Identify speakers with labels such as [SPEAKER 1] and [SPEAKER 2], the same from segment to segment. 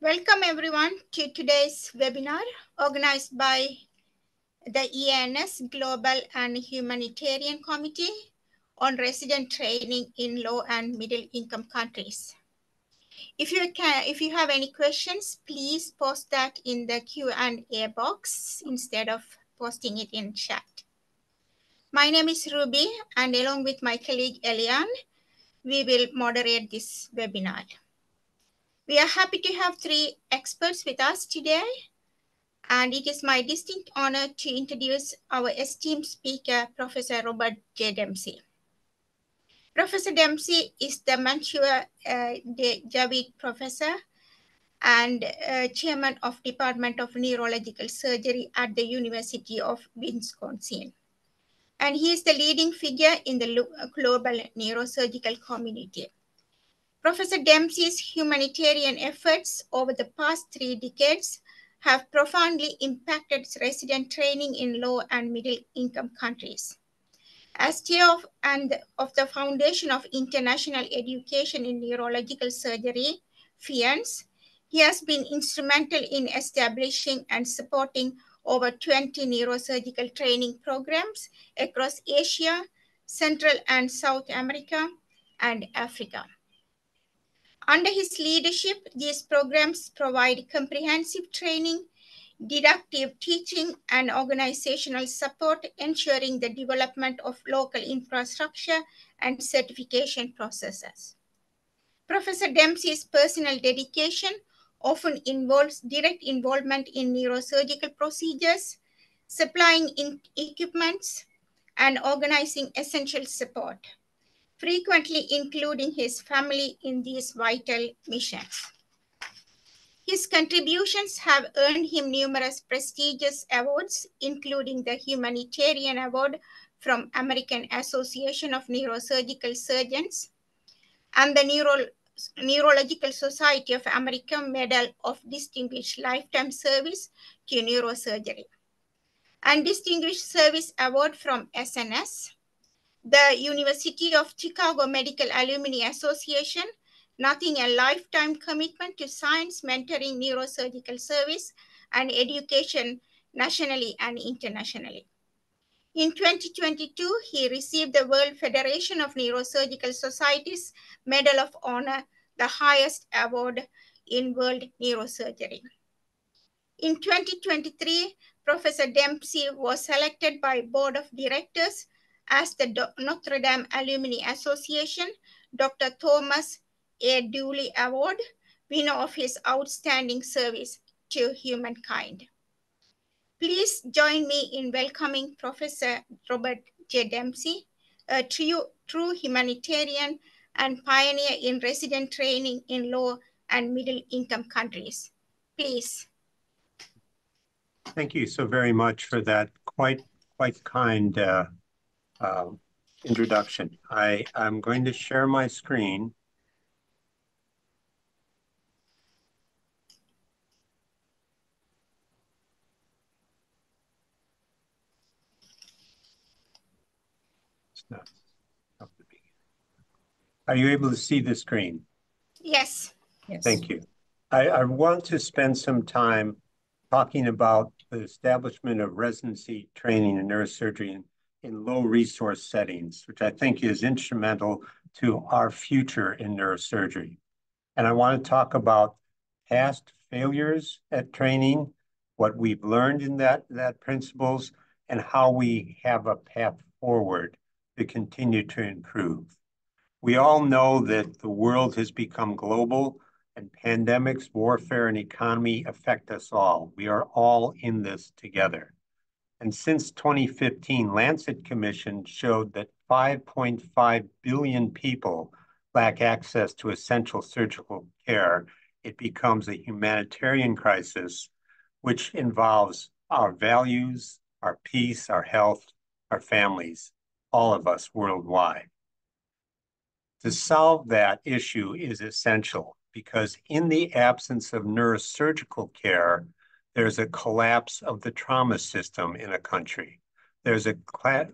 [SPEAKER 1] Welcome everyone to today's webinar organized by the EANS Global and Humanitarian Committee on resident training in low and middle income countries. If you have any questions, please post that in the Q&A box instead of posting it in chat. My name is Ruby, and along with my colleague Eliane, we will moderate this webinar. We are happy to have three experts with us today, and it is my distinct honor to introduce our esteemed speaker, Professor Robert J. Dempsey. Professor Dempsey is the Mansour Javid Professor and Chairman of Department of Neurological Surgery at the University of Wisconsin. And he is the leading figure in the global neurosurgical community. Professor Dempsey's humanitarian efforts over the past 3 decades have profoundly impacted resident training in low and middle income countries. As chair of the Foundation of International Education in Neurological Surgery, EANS, he has been instrumental in establishing and supporting over 20 neurosurgical training programs across Asia, Central and South America, and Africa. Under his leadership, these programs provide comprehensive training, deductive teaching, and organizational support, ensuring the development of local infrastructure and certification processes. Professor Dempsey's personal dedication often involves direct involvement in neurosurgical procedures, supplying equipment, and organizing essential support, frequently including his family in these vital missions. His contributions have earned him numerous prestigious awards, including the Humanitarian Award from American Association of Neurosurgical Surgeons and the Neurological Society of America Medal of Distinguished Lifetime Service to Neurosurgery, and Distinguished Service Award from SNS, the University of Chicago Medical Alumni Association, nothing a lifetime commitment to science, mentoring, neurosurgical service, and education nationally and internationally. In 2022, he received the World Federation of Neurosurgical Societies Medal of Honor, the highest award in world neurosurgery. In 2023, Professor Dempsey was selected by Board of Directors as the Notre Dame Alumni Association Dr. Thomas A. Dooley Award, winner of his outstanding service to humankind. Please join me in welcoming Professor Robert J. Dempsey, a true humanitarian and pioneer in resident training in low and middle income countries. Please.
[SPEAKER 2] Thank you so very much for that quite kind introduction. I'm going to share my screen. Are you able to see the screen?
[SPEAKER 1] Yes.
[SPEAKER 3] Yes.
[SPEAKER 2] Thank you. I want to spend some time talking about the establishment of residency training in neurosurgery in low resource settings, which I think is instrumental to our future in neurosurgery. And I want to talk about past failures at training, what we've learned in that principles, and how we have a path forward to continue to improve. We all know that the world has become global, and pandemics, warfare, and economy affect us all. We are all in this together. And since 2015, Lancet Commission showed that 5.5 billion people lack access to essential surgical care. It becomes a humanitarian crisis, which involves our values, our peace, our health, our families, all of us worldwide. To solve that issue is essential because in the absence of neurosurgical care, there's a collapse of the trauma system in a country. There's a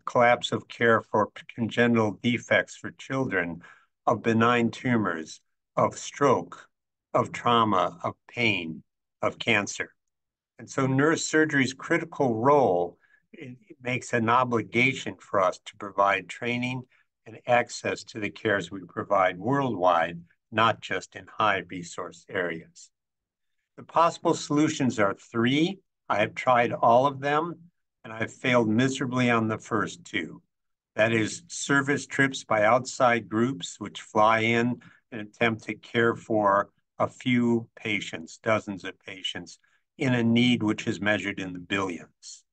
[SPEAKER 2] collapse of care for congenital defects for children, of benign tumors, of stroke, of trauma, of pain, of cancer. And so neurosurgery's critical role, it makes an obligation for us to provide training and access to the cares we provide worldwide, not just in high resource areas. The possible solutions are three. I have tried all of them, and I've failed miserably on the first two. That is service trips by outside groups, which fly in and attempt to care for a few patients, dozens of patients, in a need which is measured in the billions.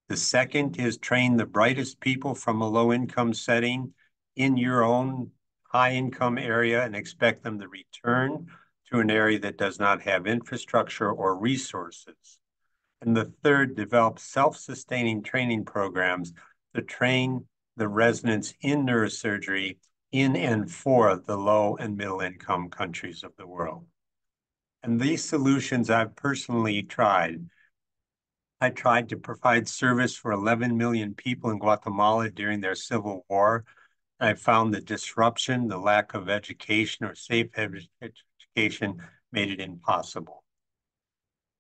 [SPEAKER 2] The second is train the brightest people from a low-income setting in your own high-income area and expect them to return to an area that does not have infrastructure or resources. And the third, develop self-sustaining training programs to train the residents in neurosurgery in and for the low and middle income countries of the world. And these solutions I've personally tried. I tried to provide service for 11 million people in Guatemala during their civil war. I found the disruption, the lack of education or safe education made it impossible.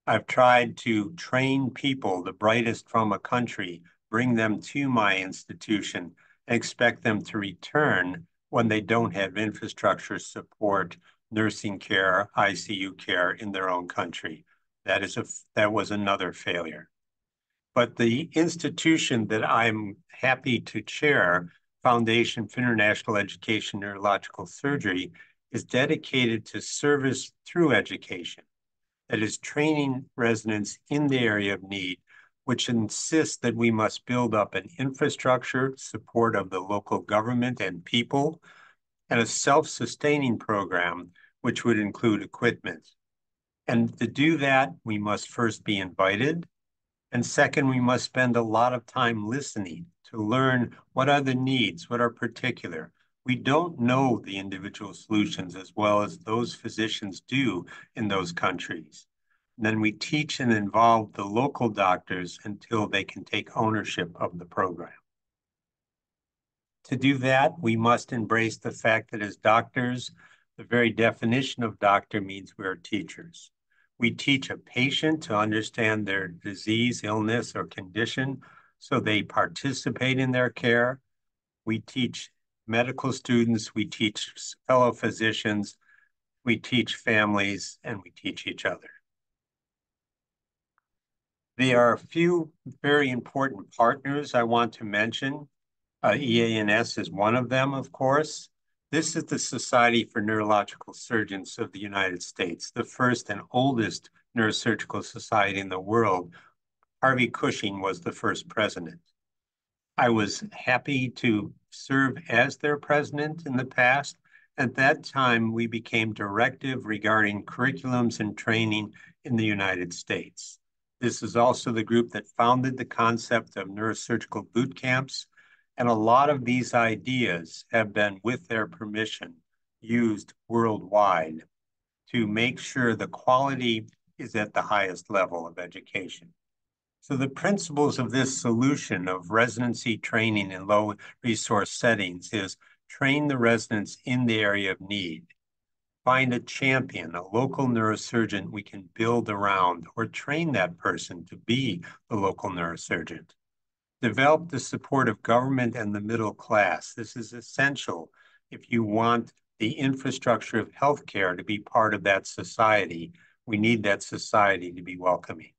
[SPEAKER 2] I've tried to train people, the brightest from a country, bring them to my institution, and expect them to return when they don't have infrastructure support, nursing care, ICU care in their own country. That was another failure. But the institution that I'm happy to chair, Foundation for International Education Neurological Surgery, is dedicated to service through education. That is training residents in the area of need, which insists that we must build up an infrastructure, support of the local government and people, and a self-sustaining program, which would include equipment. And to do that, we must first be invited. And second, we must spend a lot of time listening to learn what are the needs, what are particular. We don't know the individual solutions as well as those physicians do in those countries. And then we teach and involve the local doctors until they can take ownership of the program. To do that, we must embrace the fact that as doctors, the very definition of doctor means we are teachers. We teach a patient to understand their disease, illness, or condition so they participate in their care. We teach medical students, we teach fellow physicians, we teach families, and we teach each other. There are a few very important partners I want to mention. EANS is one of them, of course. This is the Society for Neurological Surgeons of the United States, the first and oldest neurosurgical society in the world. Harvey Cushing was the first president. I was happy to serve as their president in the past. At that time, we became directive regarding curriculums and training in the United States. This is also the group that founded the concept of neurosurgical boot camps. And a lot of these ideas have been, with their permission, used worldwide to make sure the quality is at the highest level of education. So the principles of this solution of residency training in low resource settings is train the residents in the area of need. Find a champion, a local neurosurgeon we can build around, or train that person to be the local neurosurgeon. Develop the support of government and the middle class. This is essential if you want the infrastructure of healthcare to be part of that society. We need that society to be welcoming.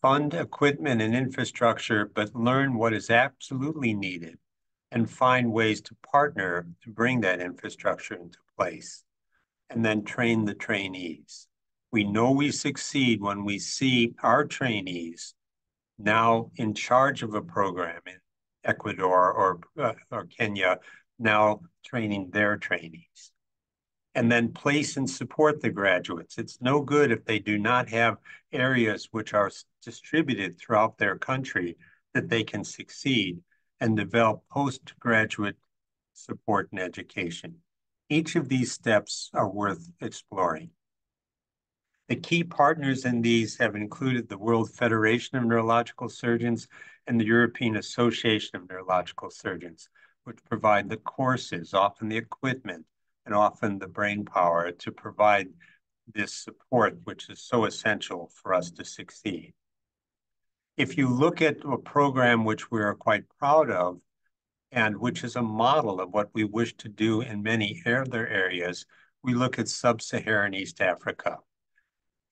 [SPEAKER 2] Fund equipment and infrastructure, but learn what is absolutely needed and find ways to partner to bring that infrastructure into place. And then train the trainees. We know we succeed when we see our trainees now in charge of a program in Ecuador or Kenya, now training their trainees. And then place and support the graduates. It's no good if they do not have areas which are distributed throughout their country that they can succeed and develop postgraduate support and education. Each of these steps are worth exploring. The key partners in these have included the World Federation of Neurological Surgeons and the European Association of Neurological Surgeons, which provide the courses, often the equipment, and often the brain power to provide this support, which is so essential for us to succeed. If you look at a program which we are quite proud of, and which is a model of what we wish to do in many other areas, we look at sub-Saharan East Africa.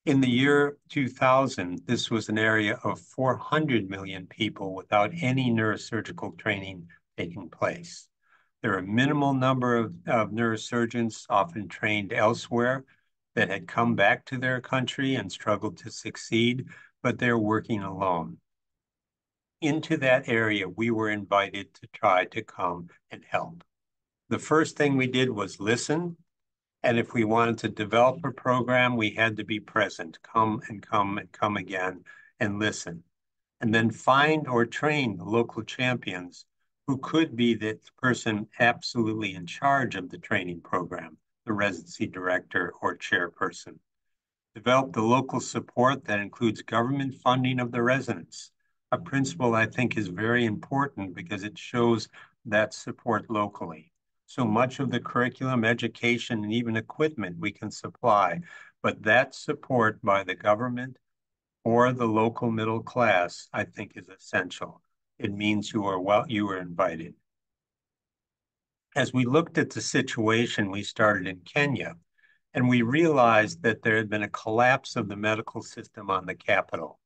[SPEAKER 2] In the year 2000, this was an area of 400 million people without any neurosurgical training taking place. There are a minimal number of neurosurgeons, often trained elsewhere, that had come back to their country and struggled to succeed, but they're working alone. Into that area, we were invited to try to come and help. The first thing we did was listen. And if we wanted to develop a program, we had to be present, come and come and come again and listen. And then find or train the local champions who could be the person absolutely in charge of the training program, the residency director or chairperson. Develop the local support that includes government funding of the residents. A principle I think is very important because it shows that support locally. So much of the curriculum, education, and even equipment we can supply, but that support by the government or the local middle class, I think, is essential. It means you are invited. As we looked at the situation, we started in Kenya, and we realized that there had been a collapse of the medical system on the capital,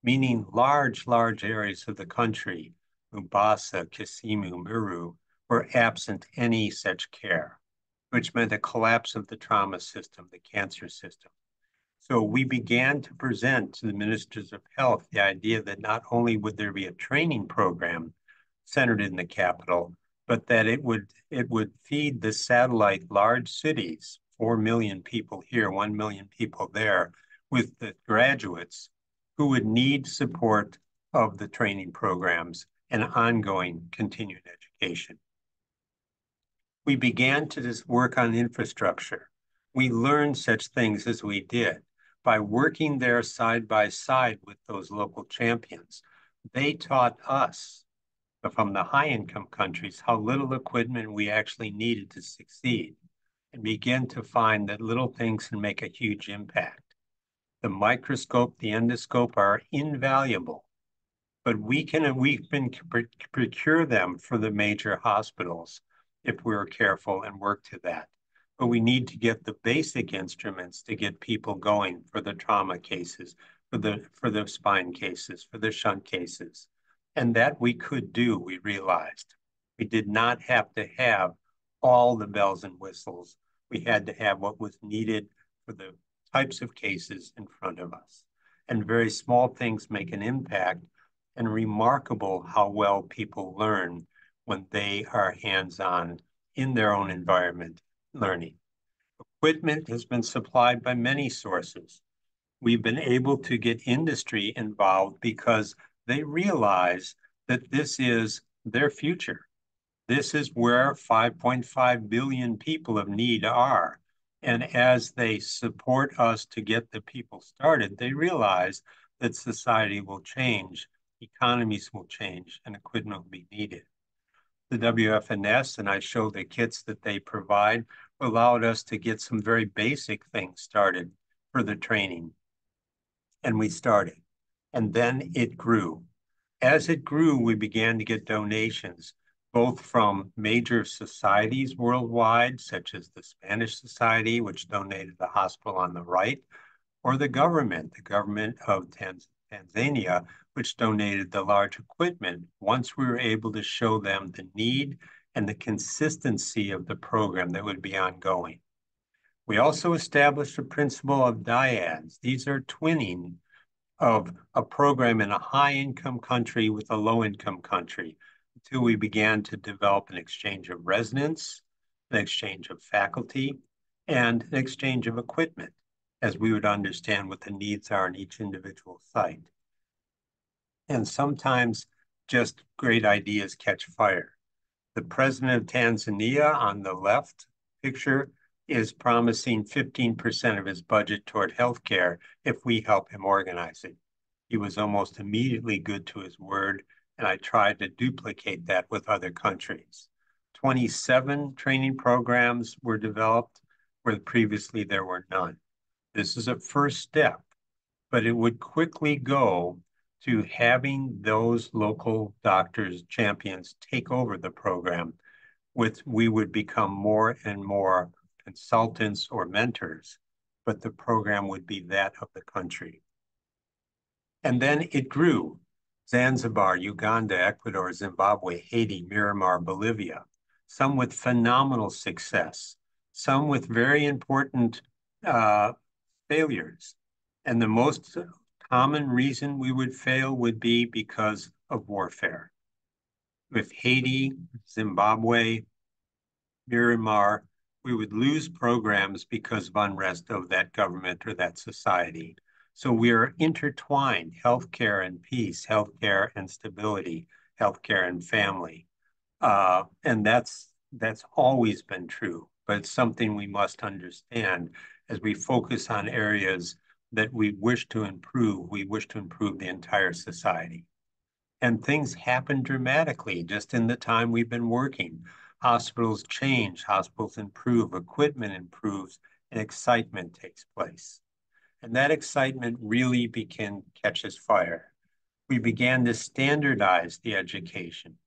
[SPEAKER 2] meaning large areas of the country, Mombasa, Kisumu, Meru, were absent any such care, which meant a collapse of the trauma system, the cancer system. So we began to present to the ministers of health the idea that not only would there be a training program centered in the capital, but that it would feed the satellite large cities, 4 million people here, 1 million people there, with the graduates who would need support of the training programs and ongoing continued education. We began to just work on infrastructure. We learned such things as we did by working there side by side with those local champions. They taught us from the high-income countries how little equipment we actually needed to succeed, and begin to find that little things can make a huge impact. The microscope, the endoscope are invaluable, but we can procure them for the major hospitals if we're careful and work to that. But we need to get the basic instruments to get people going for the trauma cases, for the spine cases, for the shunt cases. And that we could do, we realized. We did not have to have all the bells and whistles. We had to have what was needed for the types of cases in front of us. And very small things make an impact, and remarkable how well people learn when they are hands-on in their own environment learning. Equipment has been supplied by many sources. We've been able to get industry involved because they realize that this is their future. This is where 5.5 billion people of need are. And as they support us to get the people started, they realize that society will change, economies will change, and equipment will be needed. The WFNS, and I show the kits that they provide, allowed us to get some very basic things started for the training. And we started. And then it grew. As it grew, we began to get donations, both from major societies worldwide, such as the Spanish Society, which donated the hospital on the right, or the government of Tanzania, which donated the large equipment once we were able to show them the need and the consistency of the program that would be ongoing. We also established a principle of DIADs. These are twinning of a program in a high-income country with a low-income country until we began to develop an exchange of residents, an exchange of faculty, and an exchange of equipment, as we would understand what the needs are in each individual site. And sometimes just great ideas catch fire. The president of Tanzania on the left picture is promising 15% of his budget toward healthcare if we help him organize it. He was almost immediately good to his word, and I tried to duplicate that with other countries. 27 training programs were developed where previously there were none. This is a first step, but it would quickly go to having those local doctors, champions, take over the program. We would become more and more consultants or mentors, but the program would be that of the country. And then it grew. Zanzibar, Uganda, Ecuador, Zimbabwe, Haiti, Myanmar, Bolivia, some with phenomenal success, some with very important failures. And the most common reason we would fail would be because of warfare. With Haiti, Zimbabwe, Myanmar, we would lose programs because of unrest of that government or that society. So we are intertwined, healthcare and peace, healthcare and stability, healthcare and family. And that's always been true, but it's something we must understand as we focus on areas that we wish to improve. We wish to improve the entire society. And things happen dramatically just in the time we've been working. Hospitals change, hospitals improve, equipment improves, and excitement takes place. And that excitement really catches fire. We began to standardize the education.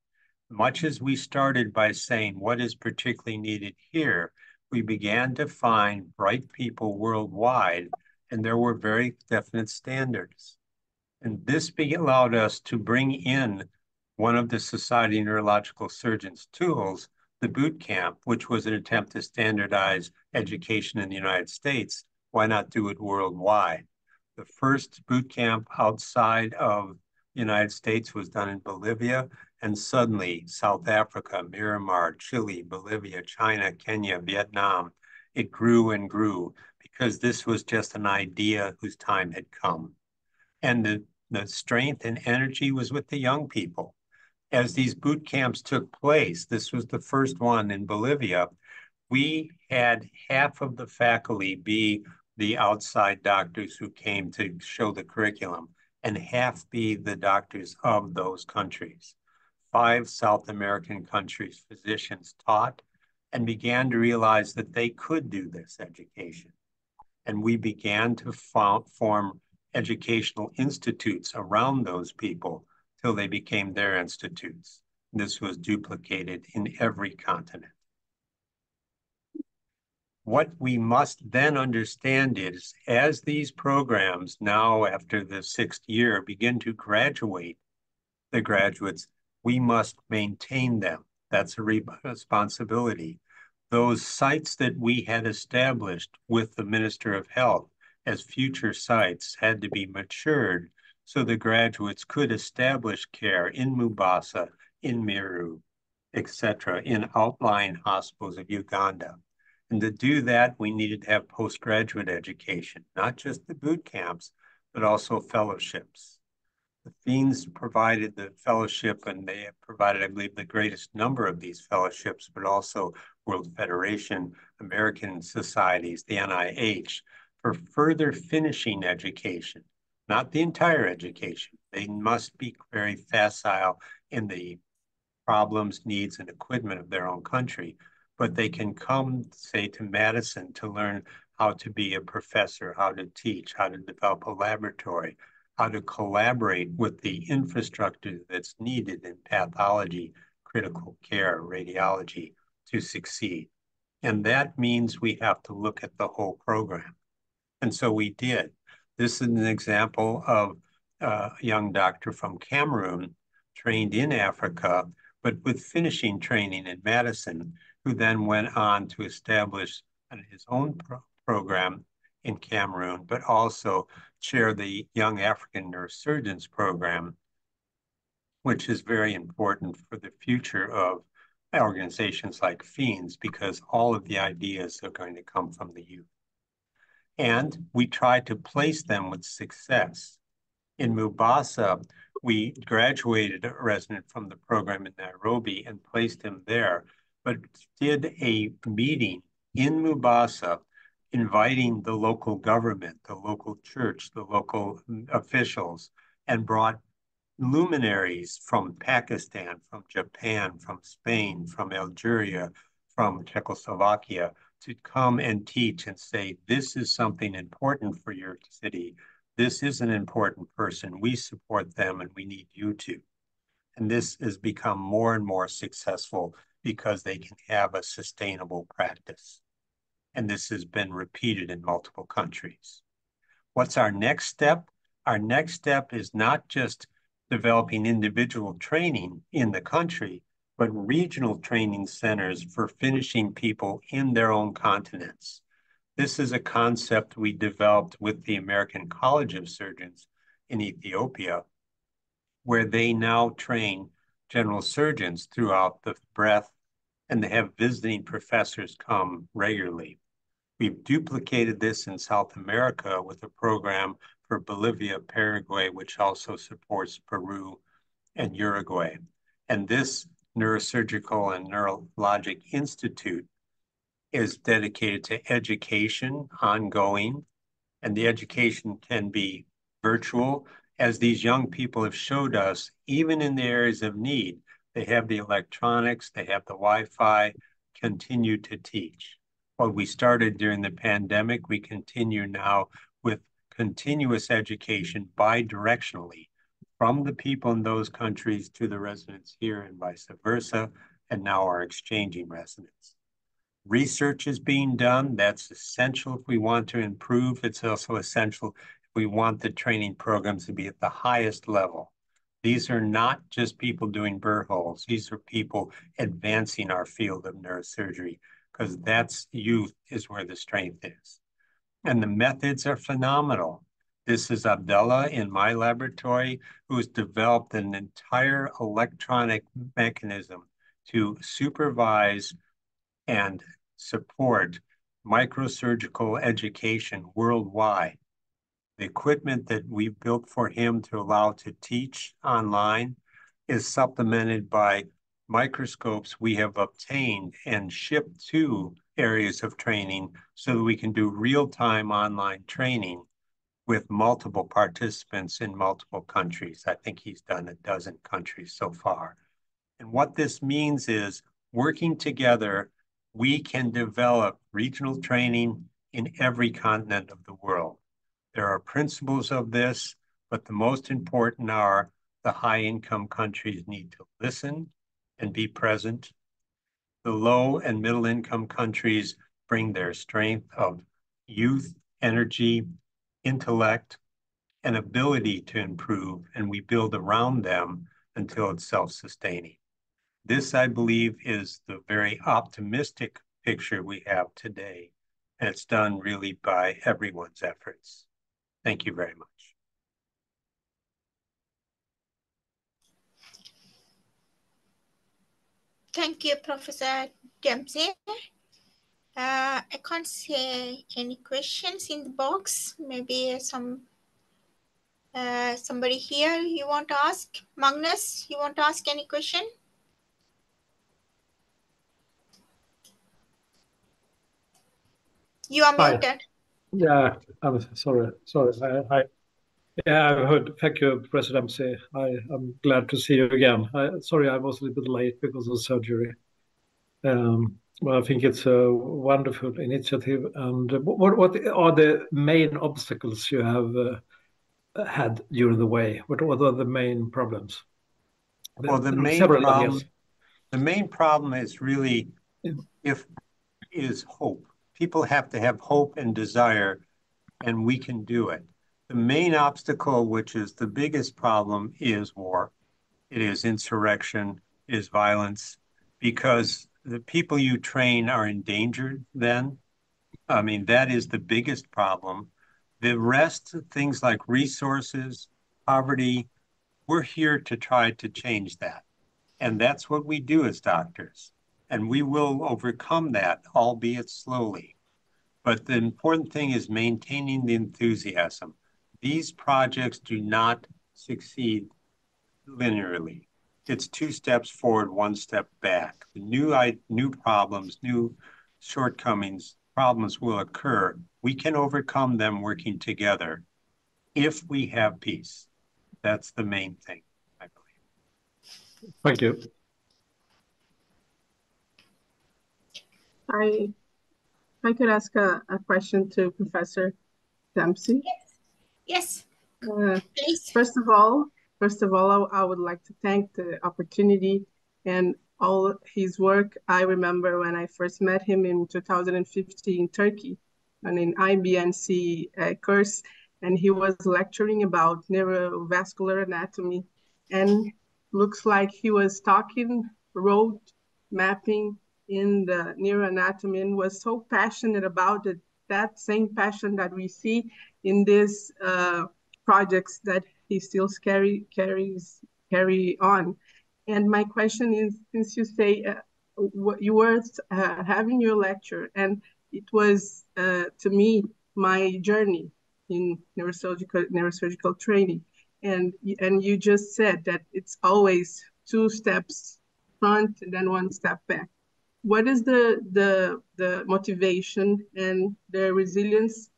[SPEAKER 2] Much as we started by saying what is particularly needed here, we began to find bright people worldwide, and there were very definite standards. And this allowed us to bring in one of the Society of Neurological Surgeons tools, the boot camp, which was an attempt to standardize education in the United States. Why not do it worldwide? The first boot camp outside of the United States was done in Bolivia, and suddenly South Africa, Myanmar, Chile, Bolivia, China, Kenya, Vietnam, it grew and grew because this was just an idea whose time had come. And the strength and energy was with the young people. As these boot camps took place, this was the first one in Bolivia, we had half of the faculty be the outside doctors who came to show the curriculum, and half be the doctors of those countries. 5 South American countries, physicians taught and began to realize that they could do this education. And we began to form educational institutes around those people till they became their institutes. This was duplicated in every continent. What we must then understand is, as these programs now, after the 6th year, begin to graduate the graduates, we must maintain them. That's a responsibility. Those sites that we had established with the Minister of Health as future sites had to be matured so the graduates could establish care in Mombasa, in Meru, etc., in outlying hospitals of Uganda. And to do that, we needed to have postgraduate education, not just the boot camps, but also fellowships. The EANS provided the fellowship, and they have provided, I believe, the greatest number of these fellowships, but also World Federation, American societies, the NIH, for further finishing education, not the entire education. They must be very facile in the problems, needs, and equipment of their own country, but they can come, say, to Madison to learn how to be a professor, how to teach, how to develop a laboratory, how to collaborate with the infrastructure that's needed in pathology, critical care, radiology to succeed. And that means we have to look at the whole program. And so we did. This is an example of a young doctor from Cameroon, trained in Africa, but with finishing training in Madison, who then went on to establish his own program in Cameroon, but also chair the Young African Neurosurgeons program, which is very important for the future of organizations like EANS, because all of the ideas are going to come from the youth. And we try to place them with success. In Mombasa, we graduated a resident from the program in Nairobi and placed him there, but did a meeting in Mombasa inviting the local government, the local church, the local officials, and brought luminaries from Pakistan, from Japan, from Spain, from Algeria, from Czechoslovakia, to come and teach and say, this is something important for your city. This is an important person. We support them and we need you to. And this has become more and more successful because they can have a sustainable practice. And this has been repeated in multiple countries. What's our next step? Our next step is not just developing individual training in the country, but regional training centers for finishing people in their own continents. This is a concept we developed with the American College of Surgeons in Ethiopia, where they now train general surgeons throughout the breadth, and they have visiting professors come regularly. We've duplicated this in South America with a program for Bolivia, Paraguay, which also supports Peru and Uruguay. And this Neurosurgical and Neurologic Institute is dedicated to education, ongoing, and the education can be virtual. As these young people have showed us, even in the areas of need, they have the electronics, they have the Wi-Fi, continue to teach. What we started during the pandemic, we continue now with continuous education bidirectionally from the people in those countries to the residents here and vice versa, and now our exchanging residents. Research is being done. That's essential if we want to improve. It's also essential if we want the training programs to be at the highest level. These are not just people doing burr holes. These are people advancing our field of neurosurgery, because that's youth is where the strength is. And the methods are phenomenal. This is Abdullah in my laboratory, who has developed an entire electronic mechanism to supervise and support microsurgical education worldwide. The equipment that we've built for him to allow to teach online is supplemented by microscopes we have obtained and shipped to areas of training so that we can do real-time online training with multiple participants in multiple countries. I think he's done a dozen countries so far. And what this means is working together, we can develop regional training in every continent of the world. There are principles of this, but the most important are the high-income countries need to listen and be present. The low and middle-income countries bring their strength of youth, energy, intellect, and ability to improve, and we build around them until it's self-sustaining. This, I believe, is the very optimistic picture we have today, and it's done really by everyone's efforts. Thank you very much.
[SPEAKER 1] Thank you, Professor Dempsey. I can't see any questions in the box. Maybe somebody here you want to ask? Magnus, you want to ask any question? You are
[SPEAKER 3] Hi.
[SPEAKER 1] muted.
[SPEAKER 3] Yeah, I'm sorry. Yeah, I've heard. Thank you, President Dempsey. I'm glad to see you again. Sorry, I was a little bit late because of surgery. Well, I think it's a wonderful initiative. And what are the main obstacles you have had during the way? What are the main problems?
[SPEAKER 2] Well, the main problem is really is hope. People have to have hope and desire, and we can do it. The main obstacle, which is the biggest problem, is war. It is insurrection, it is violence, because the people you train are endangered then. I mean, that is the biggest problem. The rest, things like resources, poverty, we're here to try to change that. And that's what we do as doctors. And we will overcome that, albeit slowly. But the important thing is maintaining the enthusiasm. These projects do not succeed linearly. It's 2 steps forward, 1 step back. New problems, new shortcomings, problems will occur. We can overcome them working together if we have peace. That's the main thing, I believe.
[SPEAKER 3] Thank you.
[SPEAKER 4] I could ask a question to Professor Dempsey.
[SPEAKER 1] Yes,
[SPEAKER 4] Uh,
[SPEAKER 1] please.
[SPEAKER 4] First of all, I would like to thank the opportunity and all his work. I remember when I first met him in 2015 in Turkey on an IBNC course, and he was lecturing about neurovascular anatomy. And looks like he was talking road mapping in the neuroanatomy and was so passionate about it, that same passion that we see in this projects that he still carry on. And my question is, since you say you were having your lecture, and it was to me my journey in neurosurgical training, and you just said that it's always 2 steps front and then 1 step back. What is the motivation and the resilience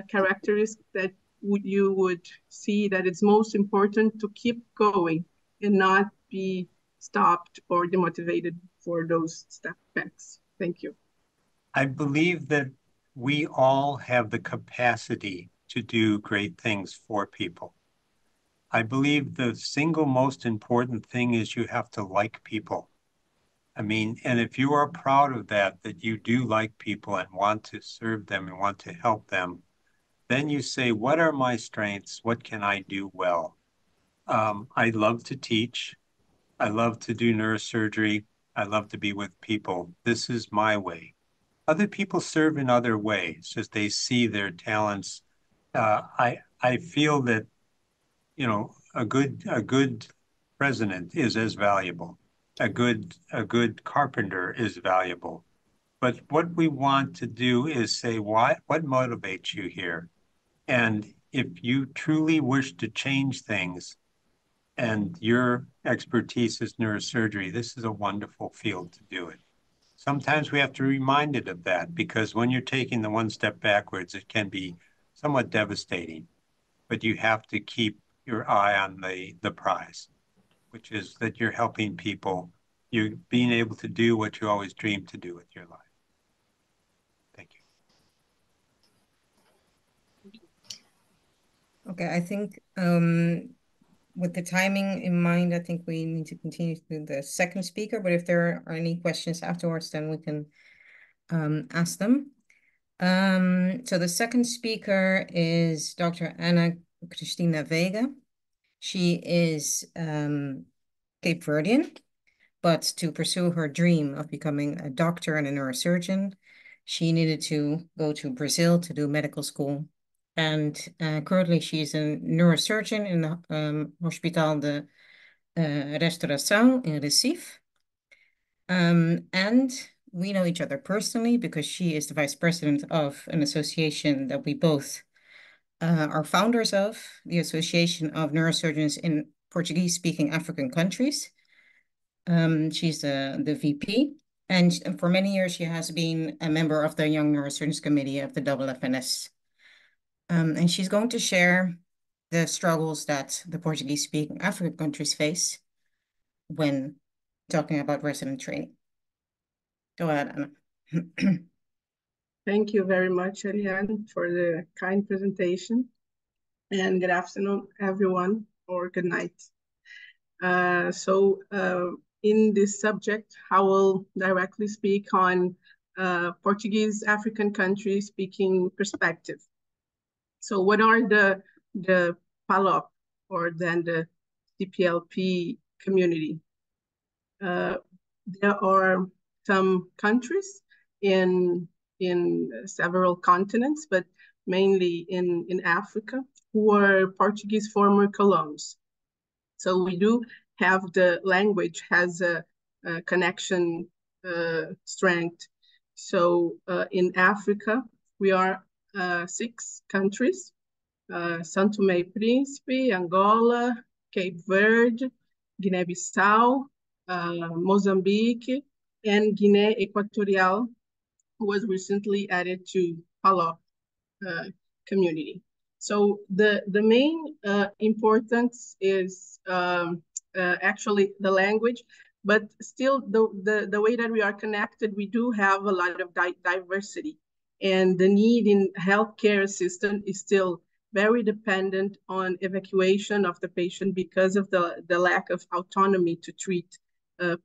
[SPEAKER 4] characteristics that you would see that it's most important to keep going and not be stopped or demotivated for those step backs? Thank you.
[SPEAKER 2] I believe that we all have the capacity to do great things for people. I believe the single most important thing is you have to like people. I mean, and if you are proud of that, that you do like people and want to serve them and want to help them, then you say, what are my strengths? What can I do well? I love to teach. I love to do neurosurgery. I love to be with people. This is my way. Other people serve in other ways as they see their talents. I feel that, you know, a good president is as valuable. A good carpenter is valuable. But what we want to do is say, what motivates you here? And if you truly wish to change things, and your expertise is neurosurgery, this is a wonderful field to do it. Sometimes we have to be reminded of that, because when you're taking the 1 step backwards, it can be somewhat devastating. But you have to keep your eye on the prize, which is that you're helping people. You're being able to do what you always dreamed to do with your life. Thank you.
[SPEAKER 5] Okay, I think with the timing in mind, I think we need to continue to the second speaker, but if there are any questions afterwards, then we can ask them. So the second speaker is Dr. Ana Cristina Vega. She is Cape Verdean, but to pursue her dream of becoming a doctor and a neurosurgeon, she needed to go to Brazil to do medical school. And currently she's a neurosurgeon in the Hospital de Restauração in Recife. And we know each other personally because she is the vice president of an association that we both are founders of, the Association of Neurosurgeons in Portuguese-speaking African countries. She's the VP, and for many years she has been a member of the Young Neurosurgeons Committee of the FNS. And she's going to share the struggles that the Portuguese-speaking African countries face when talking about resident training. Go ahead, Anna.
[SPEAKER 4] Thank you very much, Ariane, for the kind presentation. And good afternoon, everyone, or good night. In this subject, I will directly speak on Portuguese African country speaking perspective. So what are the PALOP, or then the CPLP community? There are some countries in several continents, but mainly in Africa, who are Portuguese former colons. So we do have the language has a connection strength. So in Africa, we are 6 countries: São Tomé e Príncipe, Angola, Cape Verde, Guinea-Bissau, Mozambique, and Guinea Equatorial was recently added to PALOP community. So the main importance is actually the language, but still the way that we are connected, we do have a lot of diversity. and the need in healthcare assistance is still very dependent on evacuation of the patient because of the lack of autonomy to treat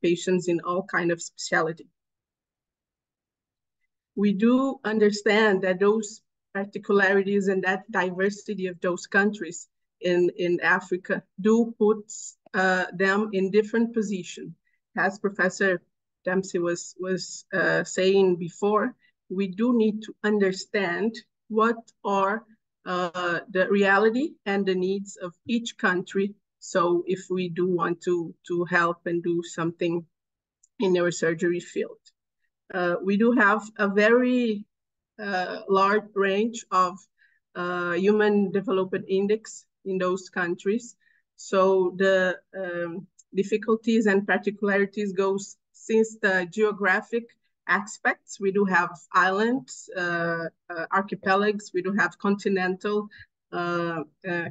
[SPEAKER 4] patients in all kind of specialty. We do understand that those particularities and that diversity of those countries in Africa do put them in different positions. As Professor Dempsey was saying before, we do need to understand what are the reality and the needs of each country. So if we do want to help and do something in the neurosurgery field. We do have a very large range of human development index in those countries. So the difficulties and particularities goes since the geographic aspects. We do have islands, archipelagos, we do have continental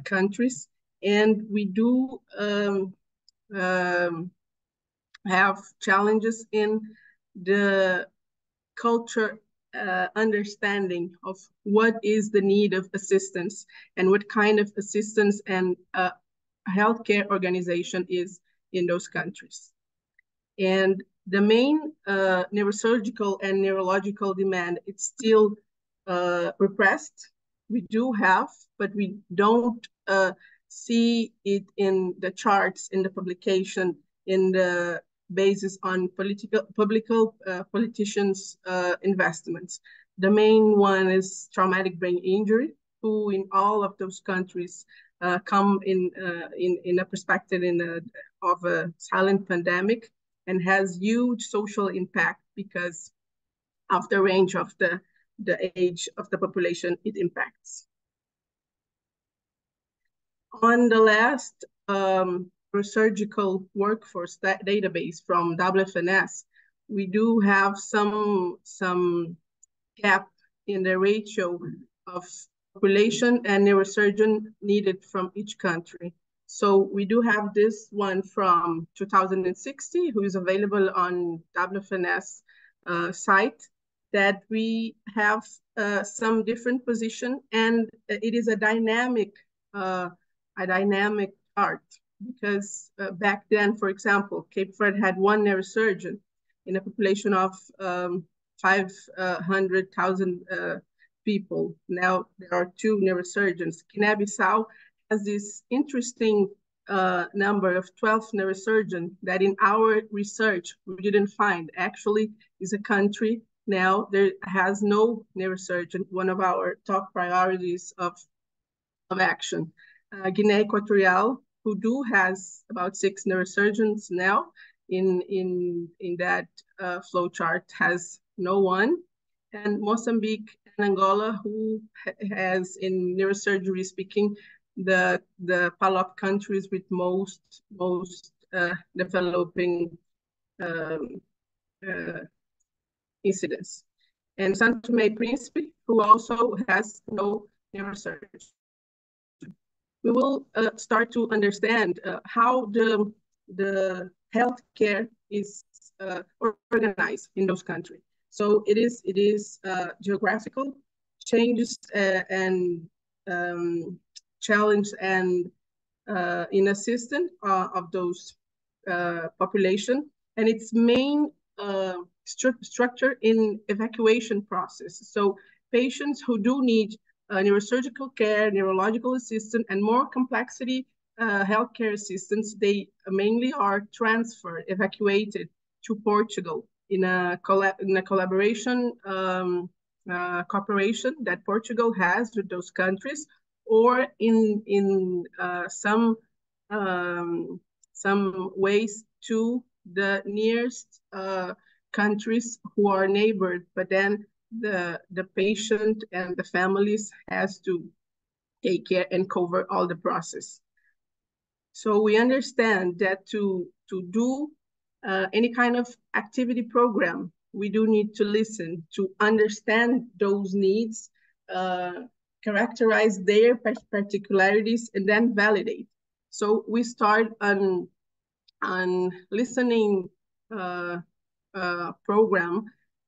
[SPEAKER 4] countries, and we do have challenges in the culture understanding of what is the need of assistance and what kind of assistance and healthcare organization is in those countries. And the main neurosurgical and neurological demand, it's still repressed. We do have, but we don't see it in the charts, in the publication, in the basis on politicians' investments. The main one is traumatic brain injury, who in all of those countries come in a perspective of a silent pandemic and has huge social impact because of the range of the age of the population it impacts. On the last surgical workforce database from WFNS, we do have some gap in the ratio of population and neurosurgeon needed from each country. So we do have this one from 2060, who is available on WFNS site, that we have some different position, and it is a dynamic chart. Because back then, for example, Cape Verde had one neurosurgeon in a population of 500,000 people. Now there are 2 neurosurgeons. Guinea-Bissau has this interesting number of 12 neurosurgeons that in our research we didn't find. Actually, is a country now there has no neurosurgeon, one of our top priorities of action. Guinea Equatorial, who has about 6 neurosurgeons now in that flow chart, has no one. And Mozambique and Angola, who has in neurosurgery speaking the PALOP countries with most developing incidents. And São Tomé e Príncipe, who also has no neurosurgery. We will start to understand how the healthcare is organized in those countries. So it is geographical changes and challenge and in assistance of those population, and its main structure in evacuation process. So patients who do need neurosurgical care, neurological assistance, and more complexity healthcare assistance, they mainly are transferred, evacuated to Portugal in a collaboration cooperation that Portugal has with those countries, or in some ways to the nearest countries who are neighbored, but then the patient and the families has to take care and cover all the process. So we understand that to do any kind of activity program, we do need to listen, to understand those needs, characterize their particularities, and then validate. So we start on listening program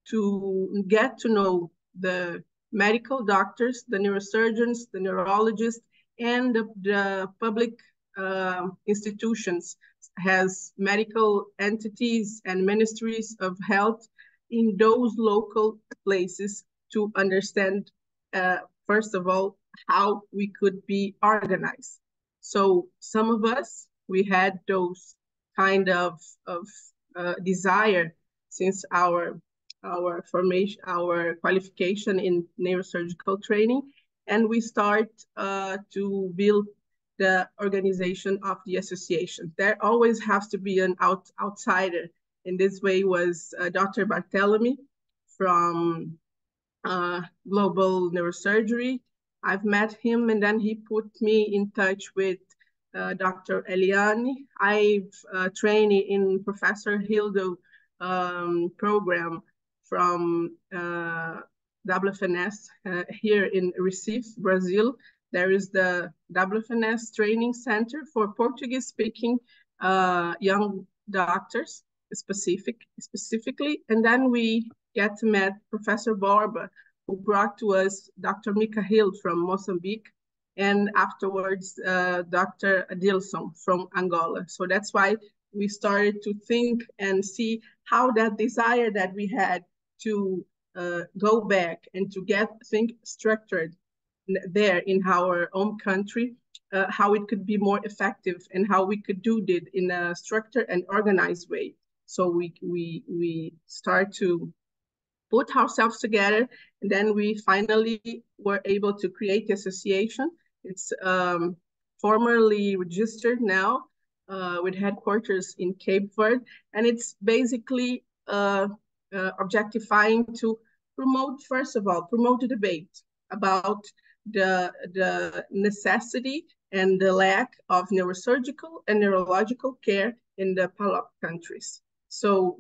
[SPEAKER 4] to get to know the medical doctors, the neurosurgeons, the neurologists, and the public institutions has medical entities and ministries of health in those local places to understand, first of all, how we could be organized. So some of us, we had those kind of desire since our formation, our qualification in neurosurgical training, and we start to build the organization of the association. There always has to be an outsider. In this way was Dr. Barthelemy from global neurosurgery. I've met him, and then he put me in touch with Dr. Eliane. I've trained in Professor Hildo program from WFNS here in Recife, Brazil. There is the WFNS Training Center for Portuguese-speaking young doctors, specifically. And then we get to meet Professor Borba, who brought to us Dr. Mikhail from Mozambique, and afterwards Dr. Adilson from Angola. So that's why we started to think and see how that desire that we had to go back and to think structured there in our own country, how it could be more effective and how we could do it in a structured and organized way. So we start to put ourselves together, and then we finally were able to create the association. It's formally registered now with headquarters in Cape Verde, and it's basically objectifying to promote, first of all, promote the debate about the necessity and the lack of neurosurgical and neurological care in the PALOP countries. So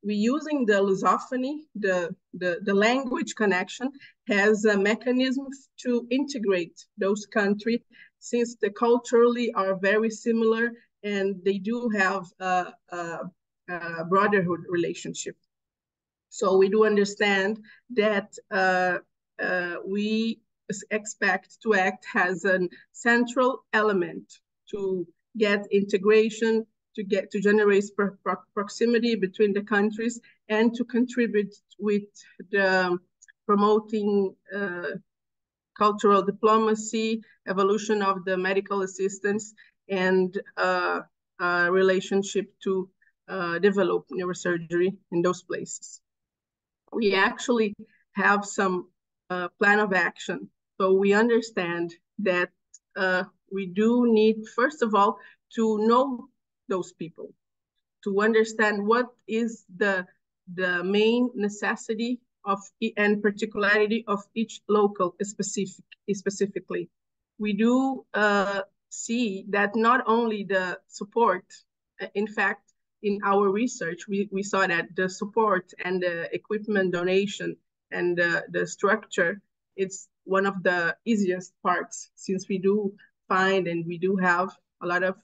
[SPEAKER 4] we using the Lusophony, the language connection, has a mechanism to integrate those countries, since they culturally are very similar and they do have a brotherhood relationship. So we do understand that we expect to act as a central element to get integration, to generate proximity between the countries, and to contribute with the promoting cultural diplomacy, evolution of the medical assistance, and relationship to develop neurosurgery in those places. We actually have some plan of action. So we understand that we do need, first of all, to know those people, to understand what is the main necessity of and particularity of each local specifically. We do see that not only the support, in fact, in our research, we saw that the support and the equipment donation and the structure, it's one of the easiest parts, since we do find and we do have a lot of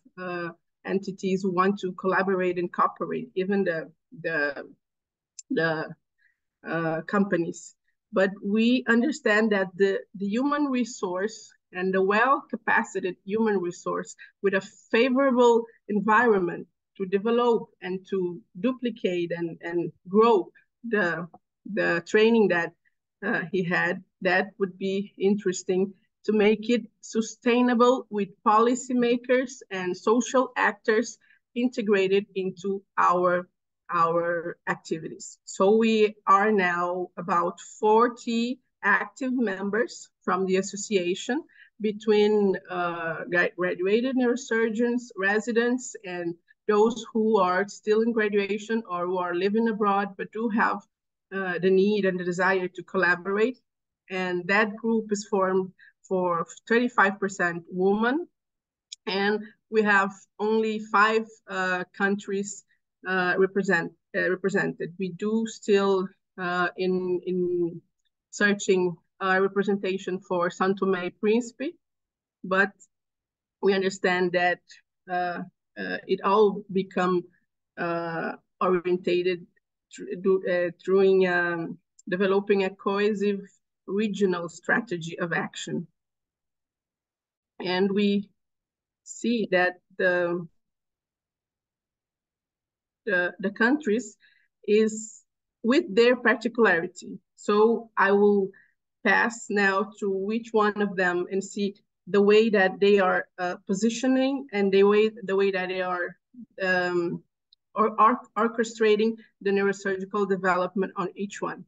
[SPEAKER 4] entities who want to collaborate and cooperate, even the companies. But we understand that the human resource and the well-capacited human resource with a favorable environment to develop and to duplicate and grow the training that he had, that would be interesting to make it sustainable with policymakers and social actors integrated into our activities. So we are now about 40 active members from the association, between graduated neurosurgeons, residents, and those who are still in graduation or who are living abroad but do have the need and the desire to collaborate. And that group is formed for 35% women, and we have only 5 countries represented. We do still in searching representation for São Tomé and Príncipe, but we understand that it all become orientated through developing a cohesive regional strategy of action. And we see that the countries is with their particularity. So I will pass now to which one of them and see the way that they are positioning and the way that they are orchestrating the neurosurgical development on each one.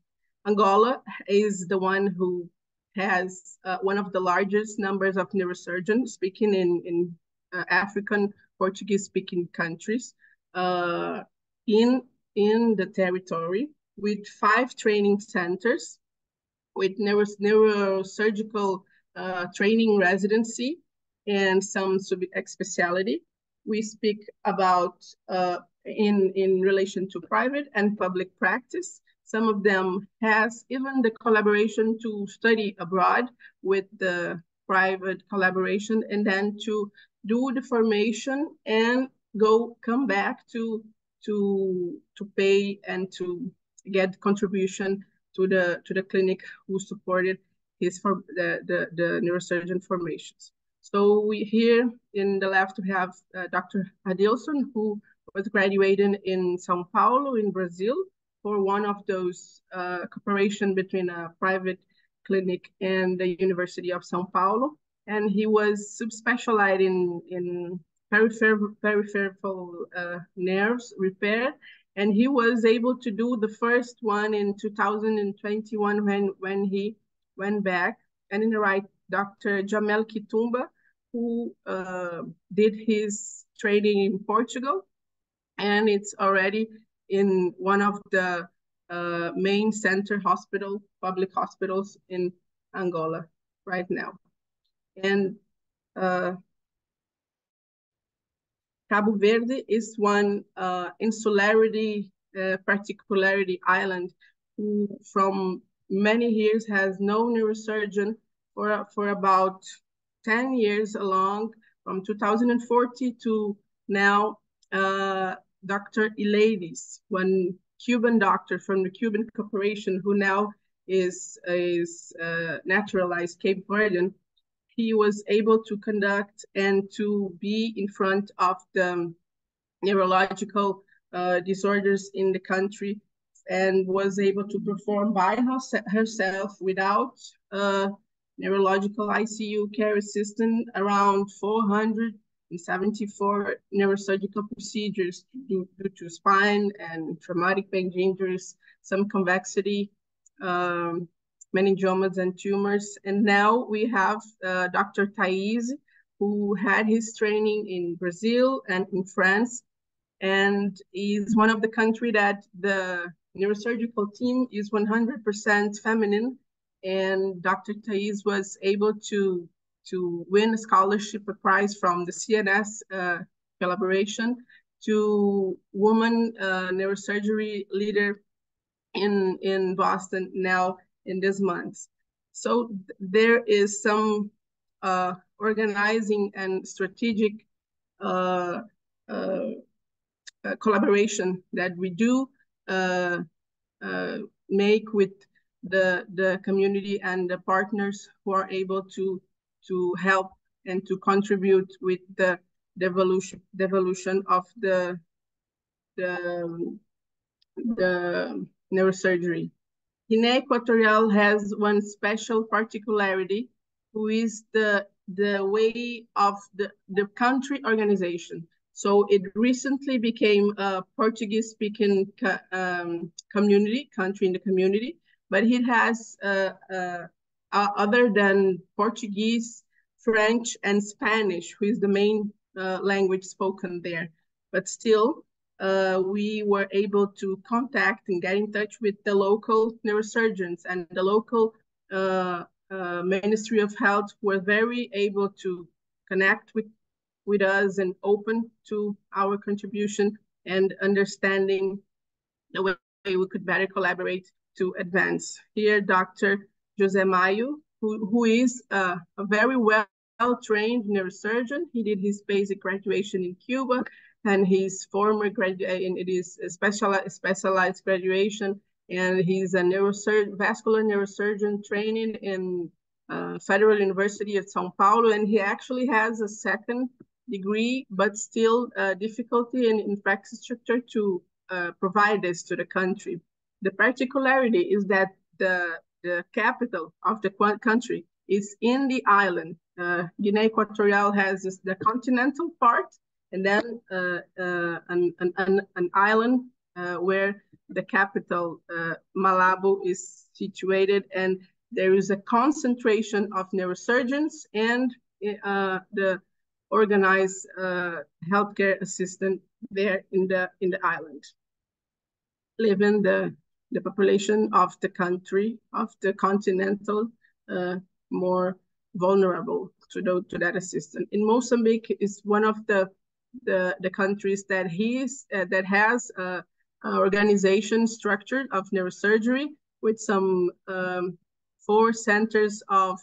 [SPEAKER 4] Angola is the one who has one of the largest numbers of neurosurgeons speaking in African Portuguese-speaking countries in the territory, with 5 training centers, with neurosurgical training residency and some sub-speciality. We speak about in relation to private and public practice. Some of them has even the collaboration to study abroad with the private collaboration, and then to do the formation and come back to pay and to get contribution to the clinic who supported his the neurosurgeon formations. So we here in the left we have Dr. Adilson, who was graduated in São Paulo in Brazil for one of those cooperation between a private clinic and the University of São Paulo, and he was subspecialized in peripheral nerves repair, and he was able to do the first one in 2021 when he went back. And in the right, Dr. Jamel Kitumba, who did his training in Portugal, and it's already in one of the main public hospitals in Angola right now. And Cabo Verde is one insularity, particularity island who from many years has no neurosurgeon for about 10 years along, from 2040 to now. Dr. Iladis, one Cuban doctor from the Cuban Corporation who now is naturalized Cape Verdean, he was able to conduct and to be in front of the neurological disorders in the country, and was able to perform by herself without neurological ICU care assistant around 474 neurosurgical procedures due to spine and traumatic brain injuries, some convexity, meningiomas and tumors. And now we have Dr. Thais, who had his training in Brazil and in France, and is one of the country that the neurosurgical team is 100% feminine. And Dr. Thais was able to win a scholarship, a prize from the CNS collaboration to woman neurosurgery leader in Boston now in this month. So there is some organizing and strategic collaboration that we do make with the community and the partners who are able to help and to contribute with the devolution of the neurosurgery. Guinea Equatorial has one special particularity, who is the way of the country organization. So it recently became a Portuguese-speaking country in the community, but it has other than Portuguese, French, and Spanish, who is the main language spoken there. But still, we were able to contact and get in touch with the local neurosurgeons, and the local Ministry of Health were very able to connect with us and open to our contribution and understanding the way we could better collaborate to advance. Here, Dr. José Maio, who is a very well-trained neurosurgeon. He did his basic graduation in Cuba, and his former it is a specialized graduation and he's a vascular neurosurgeon training in Federal University of São Paulo, and he actually has a second degree, but still difficulty in infrastructure to provide this to the country. The particularity is that the capital of the country is in the island. Guinea Equatorial has the continental part, and then an island where the capital, Malabo, is situated, and there is a concentration of neurosurgeons and the organized healthcare assistant there in the island, leaving the population of the country, of the continental, more vulnerable to that assistance. In Mozambique is one of the countries that that has an organization structured of neurosurgery with some 4 centers of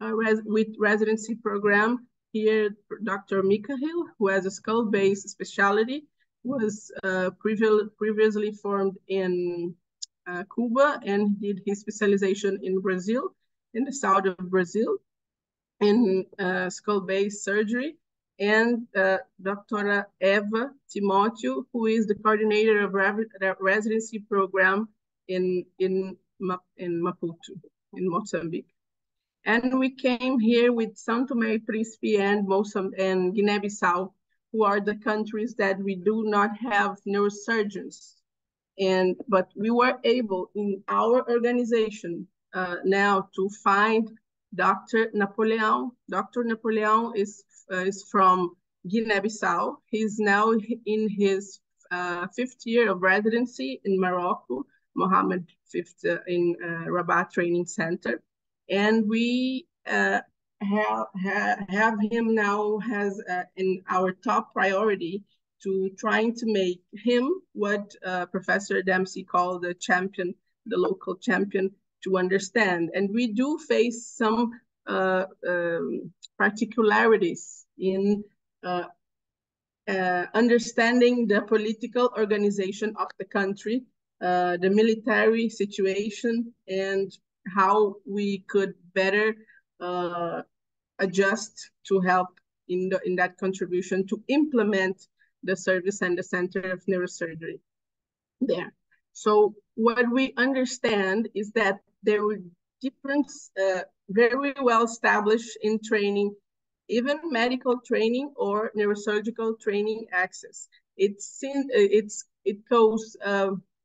[SPEAKER 4] with residency program. Here, Dr. Mikhail, who has a skull-based specialty, was previously formed in Cuba and did his specialization in Brazil, in the south of Brazil, in skull-based surgery. And Dr. Eva Timóteo, who is the coordinator of residency program in Maputo, in Mozambique. And we came here with São Tomé e Príncipe and Guinea-Bissau, who are the countries that we do not have neurosurgeons. But we were able in our organization now to find Dr. Napoleão. Dr. Napoleão is from Guinea-Bissau. He's now in his 5th year of residency in Morocco, Mohammed V in Rabat Training Center. And we have him now in our top priority to trying to make him what Professor Dempsey called the champion, the local champion, to understand. And we do face some particularities in understanding the political organization of the country, the military situation, and how we could better adjust to help in that contribution to implement the service and the Center of Neurosurgery there. So what we understand is that there were difference very well established in training, even medical training or neurosurgical training access. It goes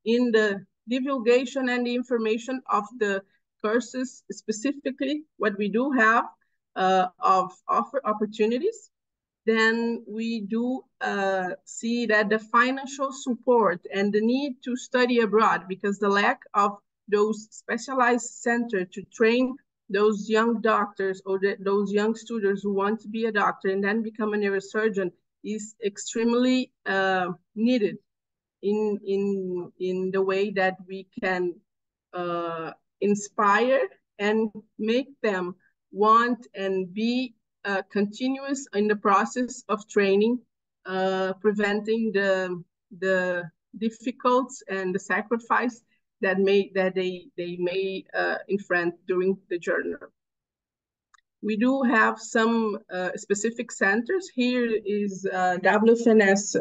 [SPEAKER 4] in the divulgation and the information of the courses, specifically what we do have of offer opportunities. Then we do see that the financial support and the need to study abroad, because the lack of those specialized centers to train those young doctors or those young students who want to be a doctor and then become a neurosurgeon is extremely needed in the way that we can inspire and make them want and be continuous in the process of training, preventing the difficulties and the sacrifice that they may confront during the journey. We do have some specific centers. Here is WFNS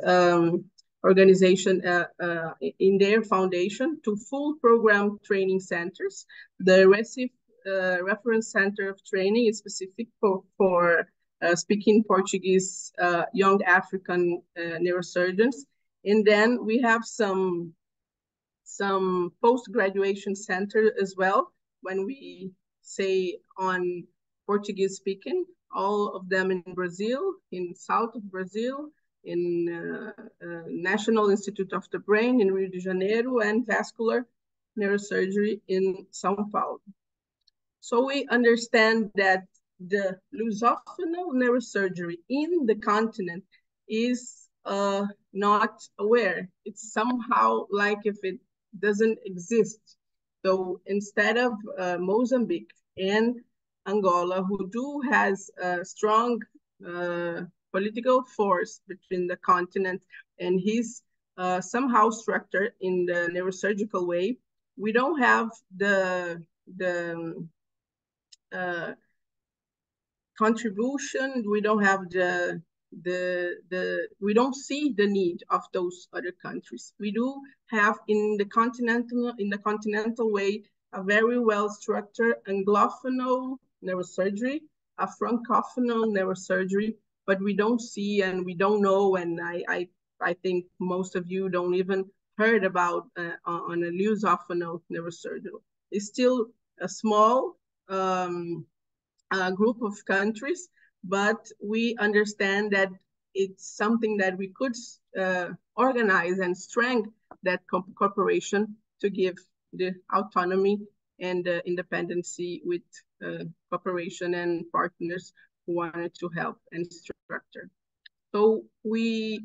[SPEAKER 4] organization in their foundation to full program training centers. The Reference Center of Training is specific for speaking Portuguese young African neurosurgeons. And then we have some post-graduation center as well. When we say on Portuguese speaking, all of them in Brazil, in south of Brazil, in National Institute of the Brain in Rio de Janeiro, and vascular neurosurgery in São Paulo. So we understand that the lusophonal neurosurgery in the continent is not aware. It's somehow like if it doesn't exist. So instead of Mozambique and Angola, who do has a strong political force between the continent and his somehow structured in the neurosurgical way, we don't have the contribution, we don't have we don't see the need of those other countries. We do have in the continental way a very well structured anglophonal neurosurgery, a francophonal neurosurgery, but we don't see and we don't know, and I think most of you don't even heard about on a lusophonal neurosurgery. It's still a small group of countries, but we understand that it's something that we could organize and strengthen that cooperation to give the autonomy and independency with cooperation and partners who wanted to help and structure. So we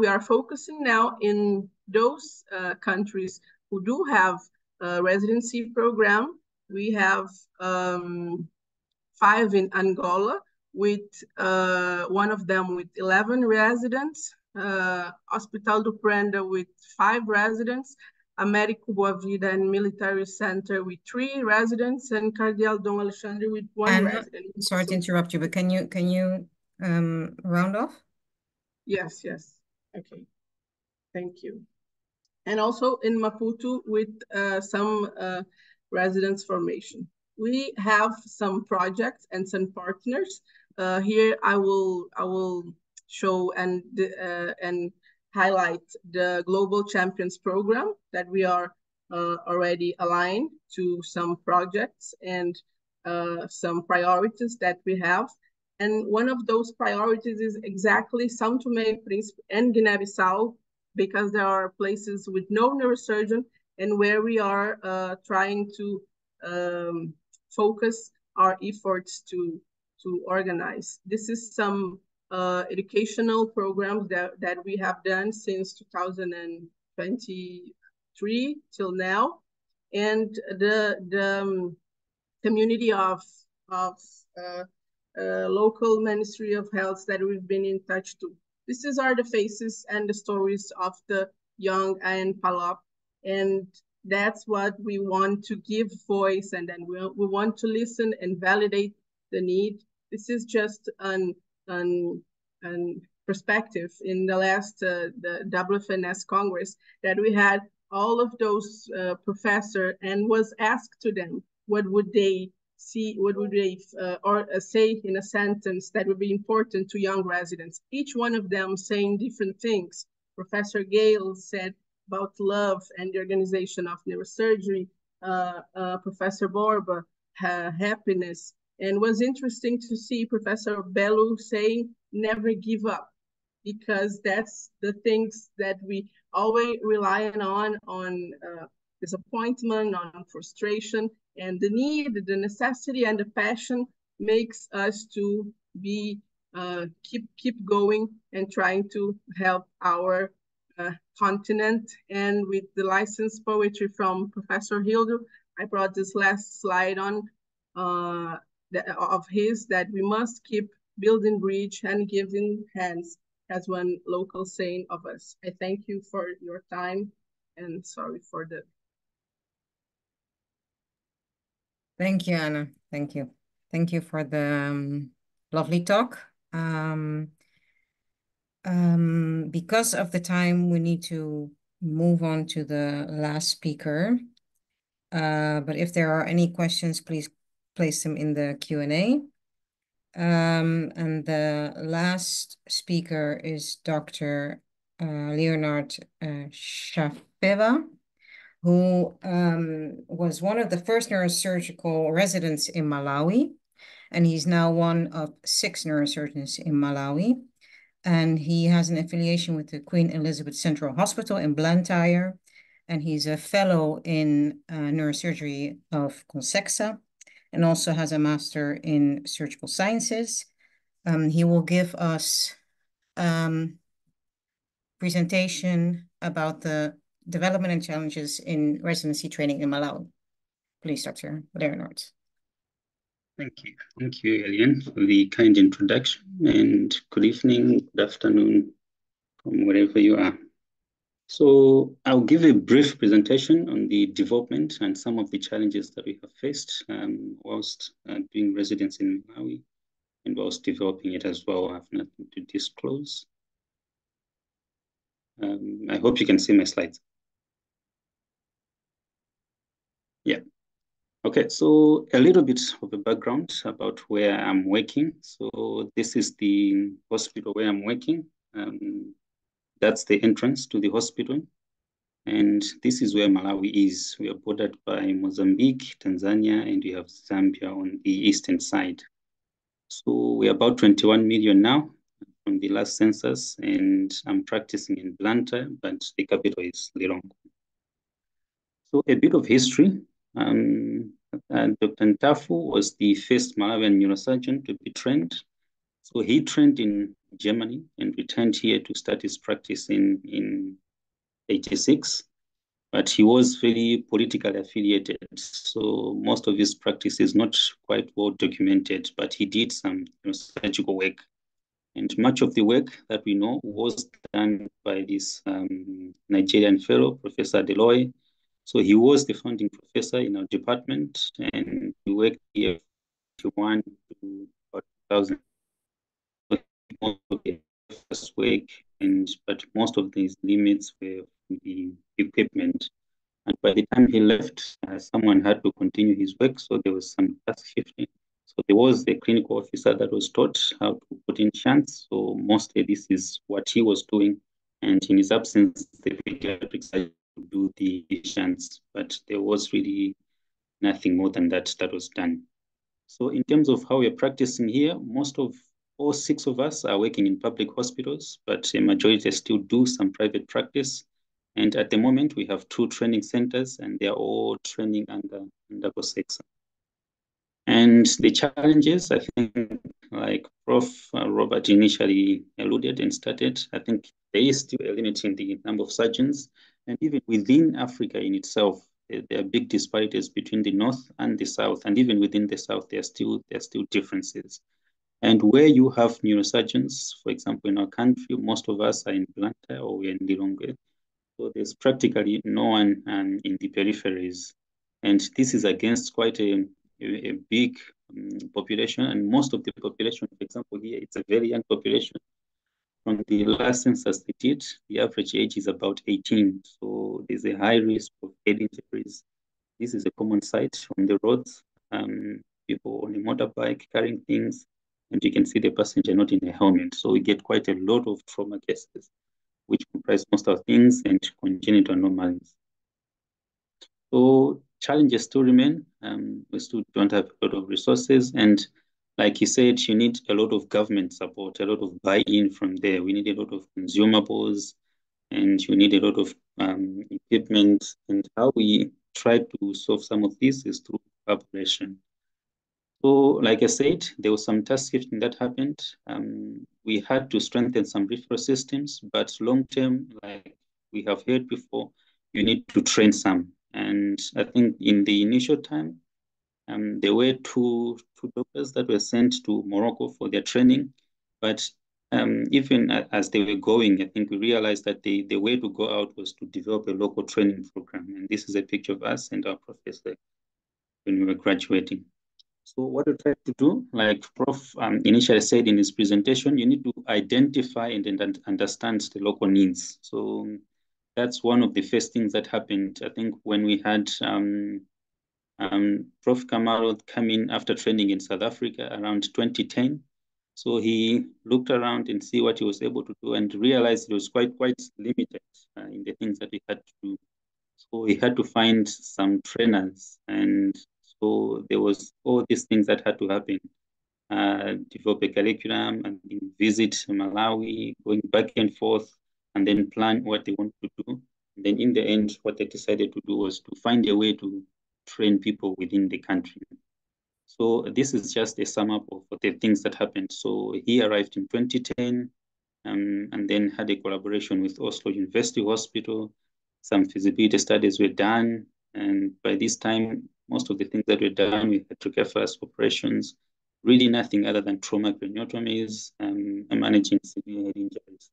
[SPEAKER 4] are focusing now in those countries who do have a residency program. We have 5 in Angola, with one of them with 11 residents, Hospital do Prenda with 5 residents, Américo Boa Vida and Military Center with 3 residents, and Cardeal Dom Alexandre with 1 resident.
[SPEAKER 5] Sorry to interrupt you, but can you round off?
[SPEAKER 4] Yes. Okay. Thank you. And also in Maputo with some residence formation. We have some projects and some partners. Here I will show and highlight the Global Champions Program that we are already aligned to some projects and some priorities that we have. And one of those priorities is exactly São Tomé and Príncipe and Guiné-Bissau, because there are places with no neurosurgeon and where we are trying to focus our efforts to organize. This is some educational programs that we have done since 2023 till now. And the community of local Ministry of Health that we've been in touch to. These are the faces and the stories of the young and Palop, and that's what we want to give voice, and then we want to listen and validate the need. This is just an perspective in the last the WFNS Congress that we had all of those professors and was asked to them what would they see, what would they say in a sentence that would be important to young residents. Each one of them saying different things. Professor Gale said about love and the organization of neurosurgery. Professor Borba, happiness. And it was interesting to see Professor Bellu saying, never give up, because that's the things that we always rely on disappointment, on frustration, and the need, the necessity, and the passion makes us to be keep going and trying to help our continent. And with the licensed poetry from Professor Hildo, I brought this last slide on of his, that we must keep building bridge and giving hands, as one local saying of us. I thank you for your time, and sorry for the.
[SPEAKER 5] Thank you, Anna. Thank you. Thank you for the lovely talk. Because of the time, we need to move on to the last speaker. But if there are any questions, please place them in the Q&A. And the last speaker is Dr. Leonard Shafeva, who was one of the first neurosurgical residents in Malawi, and he's now one of 6 neurosurgeons in Malawi. And he has an affiliation with the Queen Elizabeth Central Hospital in Blantyre, and he's a fellow in neurosurgery of Consexa, and also has a master in surgical sciences. He will give us presentation about the development and challenges in residency training in Malawi. Please, Dr. Leonard.
[SPEAKER 6] Thank you. Thank you, Eliane, for the kind introduction, and good evening, good afternoon, from wherever you are. So I'll give a brief presentation on the development and some of the challenges that we have faced whilst doing residence in Malawi and whilst developing it as well. I have nothing to disclose. I hope you can see my slides. Yeah. Okay, so a little bit of a background about where I'm working. So this is the hospital where I'm working. That's the entrance to the hospital. And this is where Malawi is. We are bordered by Mozambique, Tanzania, and we have Zambia on the eastern side. So we're about 21 million now from the last census, and I'm practicing in Blantyre, but the capital is Lilongwe. So a bit of history. Dr. Ntafu was the first Malawian neurosurgeon to be trained. So he trained in Germany and returned here to start his practice in 86. But he was very politically affiliated. So most of his practice is not quite well documented, but he did some surgical work. And much of the work that we know was done by this Nigerian fellow, Professor Deloy. So he was the founding professor in our department, and he worked here from 1 to about 2000. Most of the first work, but most of these limits were the equipment. And by the time he left, someone had to continue his work, so there was some task shifting. So there was the clinical officer that was taught how to put in shunts. So mostly this is what he was doing. And in his absence, the pediatric surgeon would do the shunts. But there was really nothing more than that was done. So in terms of how we're practicing here, all 6 of us are working in public hospitals, but a majority still do some private practice. And at the moment, we have 2 training centers, and they're all training under COSEXA. And the challenges, I think, like Prof. Robert initially alluded and started, I think there is still a limit in the number of surgeons. And even within Africa in itself, there are big disparities between the North and the South. And even within the South, there are still differences. And where you have neurosurgeons, for example, in our country, most of us are in Blantyre or we're in Lilongwe. So there's practically no one in the peripheries. And this is against quite a big population. And most of the population, for example, here, it's a very young population. From the last census they did, the average age is about 18. So there's a high risk of head injuries. This is a common sight on the roads. People on a motorbike carrying things, and you can see the passenger not in a helmet. So we get quite a lot of trauma cases, which comprise most of things and congenital anomalies. So challenges still remain. We still don't have a lot of resources. And like he said, you need a lot of government support, a lot of buy-in from there. We need a lot of consumables, and you need a lot of equipment. And how we try to solve some of this is through collaboration. So, like I said, there was some task shifting that happened. We had to strengthen some referral systems, but long term, like we have heard before, you need to train some. And I think in the initial time, there were two doctors that were sent to Morocco for their training. But even as they were going, I think we realized that the way to go out was to develop a local training program. And this is a picture of us and our professor when we were graduating. So what we try to do, like Prof initially said in his presentation, you need to identify and understand the local needs. So that's one of the first things that happened. I think when we had Prof Kamaro come in after training in South Africa around 2010. So he looked around and see what he was able to do and realized it was quite limited in the things that he had to do. So he had to find some trainers, and so there was all these things that had to happen. Develop a curriculum and visit Malawi, going back and forth, and then plan what they want to do. And then in the end, what they decided to do was to find a way to train people within the country. So this is just a sum up of the things that happened. So he arrived in 2010 and then had a collaboration with Oslo University Hospital. Some feasibility studies were done. And by this time, most of the things that were done with hydrocephalus operations, really nothing other than trauma craniotomies and managing severe head injuries.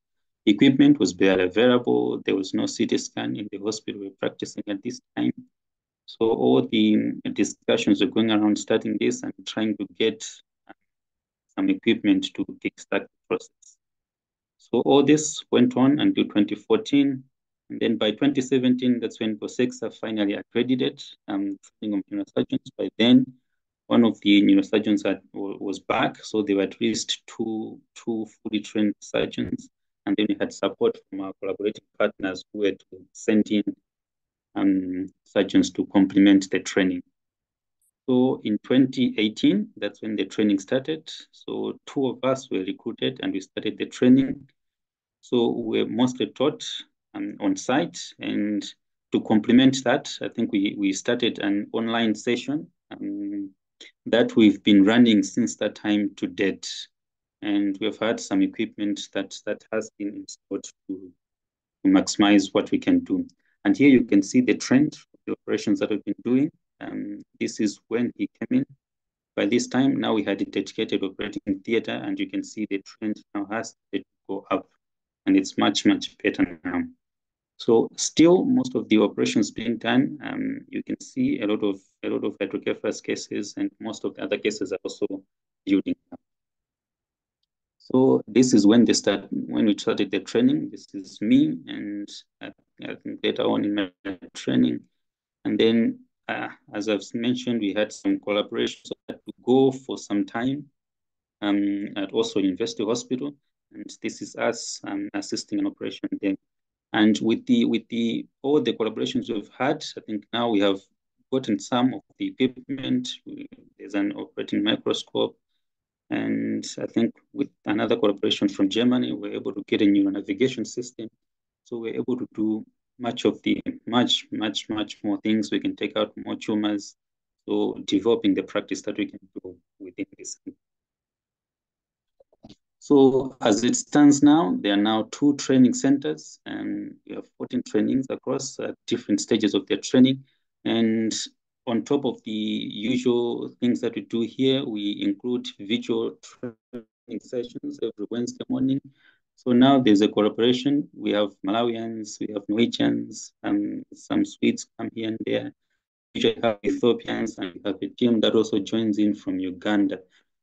[SPEAKER 6] equipment was barely available. There was no CT scan in the hospital we were practicing at this time. So all the discussions were going around starting this and trying to get some equipment to kickstart the process. So all this went on until 2014. And then by 2017, that's when COSEXA finally accredited training of neurosurgeons. By then, one of the neurosurgeons was back, so there were at least two fully trained surgeons. And then we had support from our collaborating partners who had to send in surgeons to complement the training. So in 2018, that's when the training started. So 2 of us were recruited and we started the training. So we're mostly taught on site, and to complement that, I think we started an online session that we've been running since that time to date. And we've had some equipment that has been installed to maximize what we can do. And here you can see the trend of the operations that we've been doing. This is when he came in. By this time, now we had a dedicated operating theater, and you can see the trend now has to go up, and it's much, much better now. So still, most of the operations being done, you can see a lot of hydrocephalus cases, and most of the other cases are also building up. So this is when we started the training. This is me, and I think later on in my training. And then, as I've mentioned, we had some collaborations that to go for some time at also University Hospital. And this is us assisting an operation there. And with all the collaborations we've had, I think now we have gotten some of the equipment. There's an operating microscope. And I think with another collaboration from Germany, we're able to get a neuronavigation system. So we're able to do much more things. We can take out more tumors. So developing the practice that we can do within this. So as it stands now, there are now 2 training centers, and we have 14 trainings across different stages of their training. And on top of the usual things that we do here, we include virtual training sessions every Wednesday morning. So now there's a collaboration. We have Malawians, we have Norwegians, and some Swedes come here and there. We usually have Ethiopians, and we have a team that also joins in from Uganda.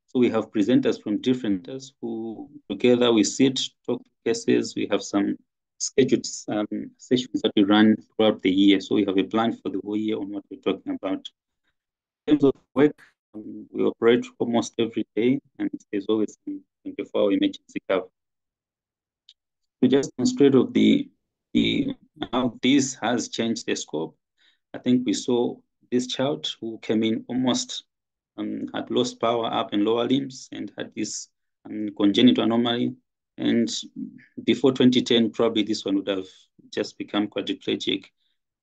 [SPEAKER 6] So we have presenters from different centers who together we sit, talk cases. We have some scheduled sessions that we run throughout the year. So we have a plan for the whole year on what we're talking about. In terms of work, we operate almost every day, and there's always some 24-hour emergency cover. To just demonstrate of how this has changed the scope, I think we saw this child who came in almost had lost power up and lower limbs and had this congenital anomaly. And before 2010, probably this one would have just become quadriplegic,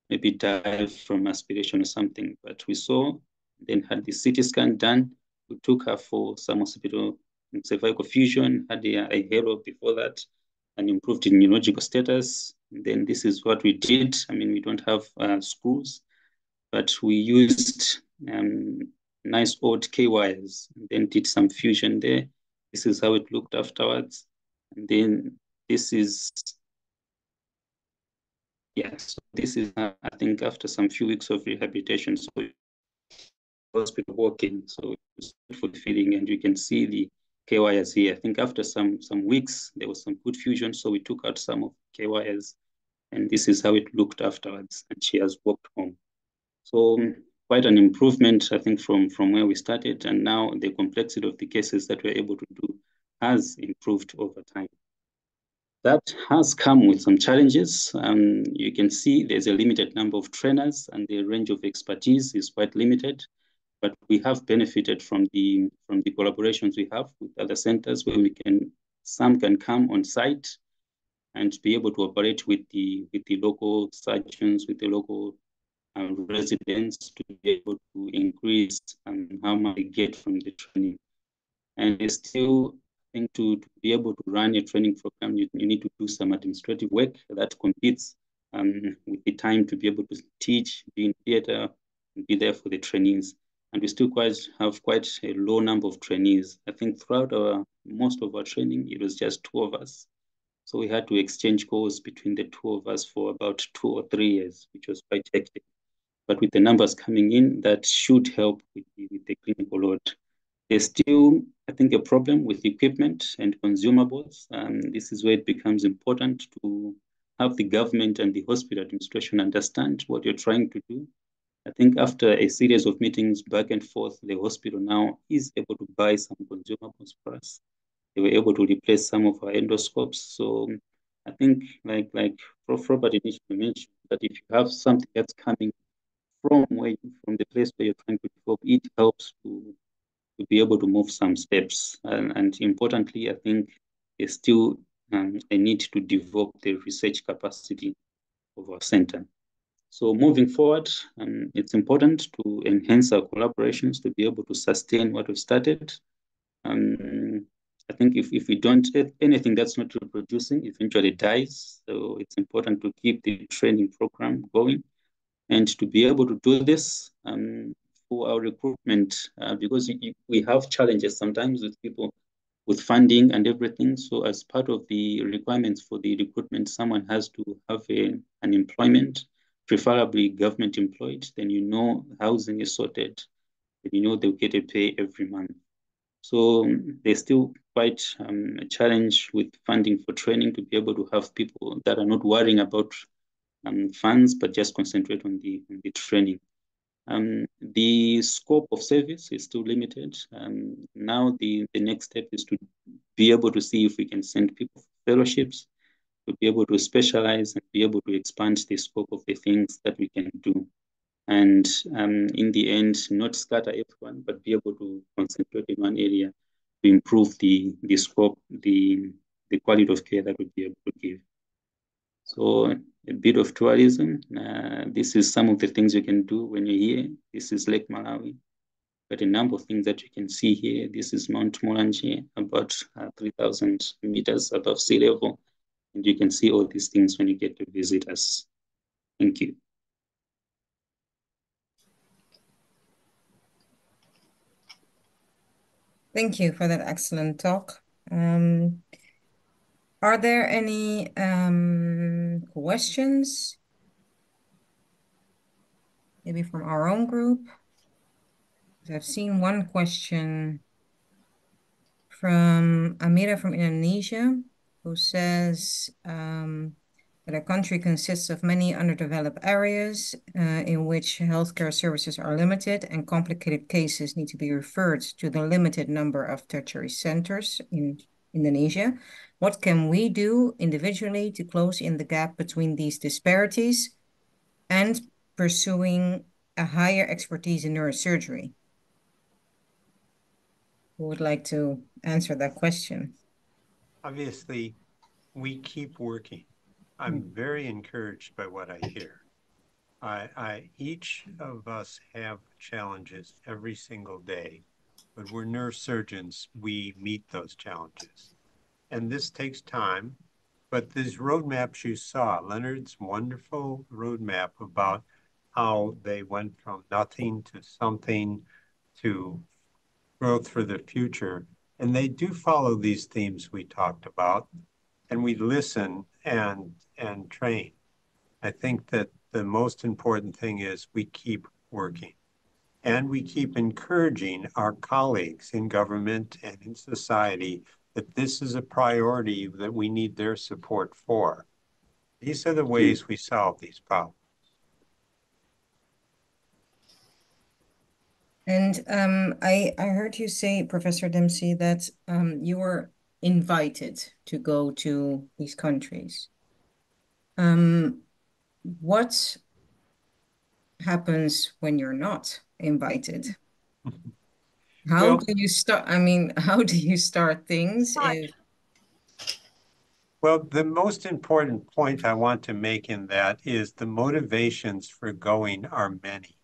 [SPEAKER 6] maybe died from aspiration or something. But we saw, then had the CT scan done. We took her for some hospital cervical fusion, had a halo before that, and improved in neurological status. And then this is what we did. I mean, we don't have screws, but we used nice old K wires, and then did some fusion there. This is how it looked afterwards. And then this is, so this is, I think, after some few weeks of rehabilitation. So hospital walking, so it's for the feeding, and you can see the K wires here. I think after some weeks, there was some good fusion. So we took out some of the K wires, and this is how it looked afterwards. And she has walked home. So quite an improvement, I think, from where we started. And now the complexity of the cases that we're able to do has improved over time. That has come with some challenges. You can see there's a limited number of trainers, and the range of expertise is quite limited. But we have benefited from the collaborations we have with other centers where some can come on site and be able to operate with the local surgeons, with the local residents, to be able to increase how much they get from the training. And they still think to be able to run a training program, you need to do some administrative work that competes with the time to be able to teach, be in theater, and be there for the trainees. And we still have quite a low number of trainees. I think throughout most of our training, it was just 2 of us. So we had to exchange calls between the two of us for about 2 or 3 years, which was quite hectic. But with the numbers coming in, that should help with the clinical load. There's still, I think, a problem with equipment and consumables. This is where it becomes important to have the government and the hospital administration understand what you're trying to do. I think after a series of meetings back and forth, the hospital now is able to buy some consumables for us. They were able to replace some of our endoscopes. So I think, like Prof. Robert initially mentioned, that if you have something that's coming from the place where you're trying to develop, it helps to be able to move some steps. And importantly, I think there's still a need to develop the research capacity of our center. So moving forward, it's important to enhance our collaborations to be able to sustain what we've started. I think if we don't, anything that's not reproducing eventually dies. So it's important to keep the training program going and to be able to do this for our recruitment, because we have challenges sometimes with people with funding and everything. So as part of the requirements for the recruitment, someone has to have an employment, preferably government employed. Then housing is sorted, then they'll get a pay every month. So there's still quite a challenge with funding for training to be able to have people that are not worrying about funds, but just concentrate on the training. The scope of service is still limited. Now the next step is to be able to see if we can send people for fellowships, to be able to specialize and be able to expand the scope of the things that we can do. And in the end, not scatter everyone, but be able to concentrate in one area to improve the scope, the quality of care that we'll be able to give. So a bit of tourism. This is some of the things you can do when you're here. This is Lake Malawi. But a number of things that you can see here. This is Mount Mulanje, about 3,000 meters above sea level. And you can see all these things when you get to visit us. Thank you.
[SPEAKER 5] Thank you for that excellent talk. Are there any questions? Maybe from our own group? I've seen one question from Amira from Indonesia, who says that our country consists of many underdeveloped areas in which healthcare services are limited and complicated cases need to be referred to the limited number of tertiary centers in Indonesia. What can we do individually to close in the gap between these disparities and pursuing a higher expertise in neurosurgery? Who would like to answer that question?
[SPEAKER 2] Obviously, we keep working. I'm very encouraged by what I hear. Each of us have challenges every single day, but we're neurosurgeons. We meet those challenges. And this takes time, but these roadmaps you saw, Leonard's wonderful roadmap about how they went from nothing to something to growth for the future. And they do follow these themes we talked about, and we listen and train. I think that the most important thing is we keep working and we keep encouraging our colleagues in government and in society that this is a priority that we need their support for. These are the ways we solve these problems.
[SPEAKER 5] And I heard you say, Professor Dempsey, that you were invited to go to these countries. What happens when you're not invited? How do you start? I mean, how do you start things if...
[SPEAKER 2] Well, the most important point I want to make in that is the motivations for going are many.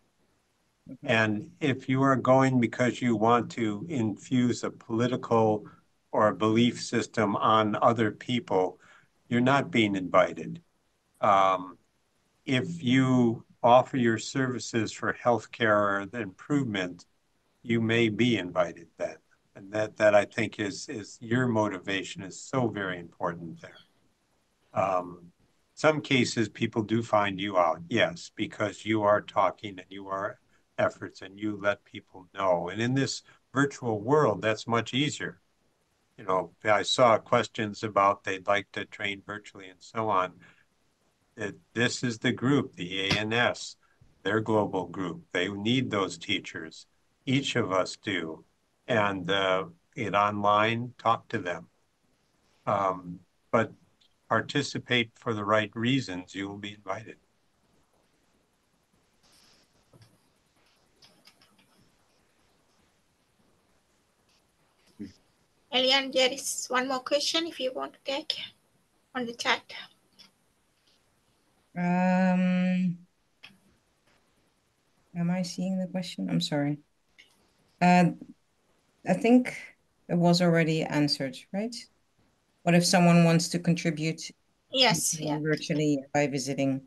[SPEAKER 2] And if you are going because you want to infuse a political or a belief system on other people, you're not being invited. If you offer your services for healthcare or improvement, you may be invited then. And that I think is your motivation is so very important there. Some cases people do find you out, yes, because you are talking and you are efforts and you let people know. And in this virtual world, that's much easier. You know, I saw questions about they'd like to train virtually and so on. This is the group, the EANS, their global group. They need those teachers. Each of us do. And get online, talk to them. But participate for the right reasons, you will be invited.
[SPEAKER 1] Elian, there is one more question if you want to take on the chat.
[SPEAKER 5] Am I seeing the question? I'm sorry. I think it was already answered, right? What if someone wants to contribute
[SPEAKER 1] Yes, yeah.
[SPEAKER 5] virtually by visiting,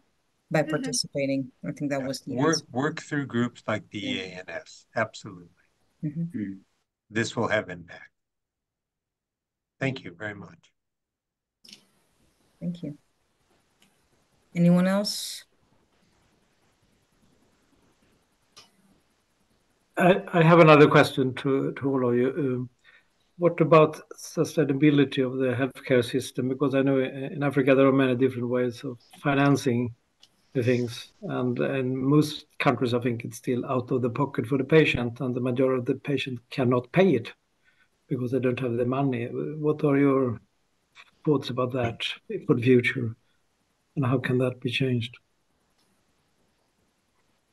[SPEAKER 5] by participating? I think that was the answer.
[SPEAKER 2] Work through groups like the EANS, absolutely. This will have impact. Thank you very much.
[SPEAKER 5] Thank you. Anyone else?
[SPEAKER 3] I have another question to all of you. What about sustainability of the healthcare system? Because I know in Africa there are many different ways of financing the things, and in most countries I think it's still out of the pocket for the patient, and the majority of the patient cannot pay it because they don't have the money. What are your thoughts about that for the future, and how can that be changed?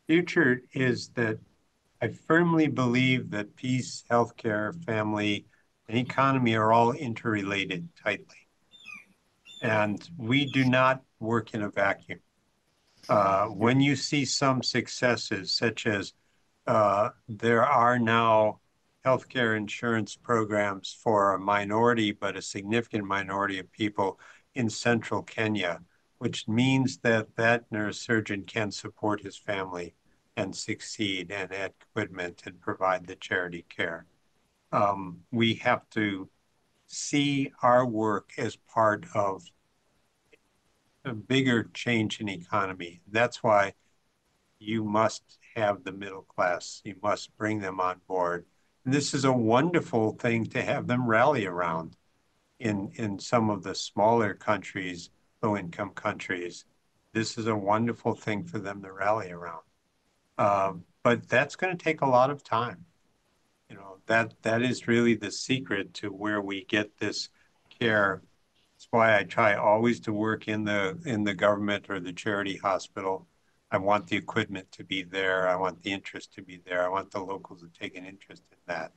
[SPEAKER 2] Future is that I firmly believe that peace, healthcare, family, and economy are all interrelated tightly. And we do not work in a vacuum. When you see some successes, such as there are now healthcare insurance programs for a minority, but a significant minority of people in central Kenya, which means that that neurosurgeon can support his family and succeed and add equipment and provide the charity care. We have to see our work as part of a bigger change in economy. That's why you must have the middle class. You must bring them on board. And this is a wonderful thing to have them rally around in some of the smaller countries, low-income countries. This is a wonderful thing for them to rally around. But that's going to take a lot of time. You know, that is really the secret to where we get this care. That's why I try always to work in the government or the charity hospital. I want the equipment to be there. I want the interest to be there. I want the locals to take an interest in that.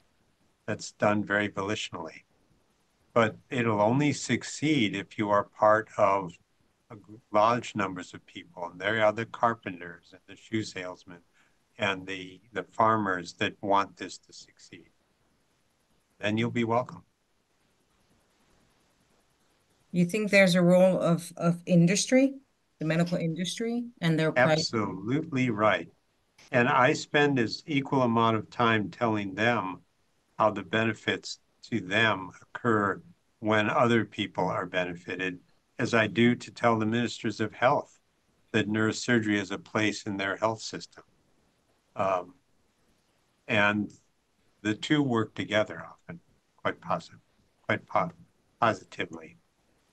[SPEAKER 2] That's done very volitionally. But it'll only succeed if you are part of large numbers of people. And there are the carpenters and the shoe salesmen and the farmers that want this to succeed. Then you'll be welcome.
[SPEAKER 5] You think there's a role of industry, the medical industry, and their private?
[SPEAKER 2] Absolutely right. And I spend as equal amount of time telling them how the benefits to them occur when other people are benefited as I do to tell the ministers of health that neurosurgery is a place in their health system. And the two work together often quite positively.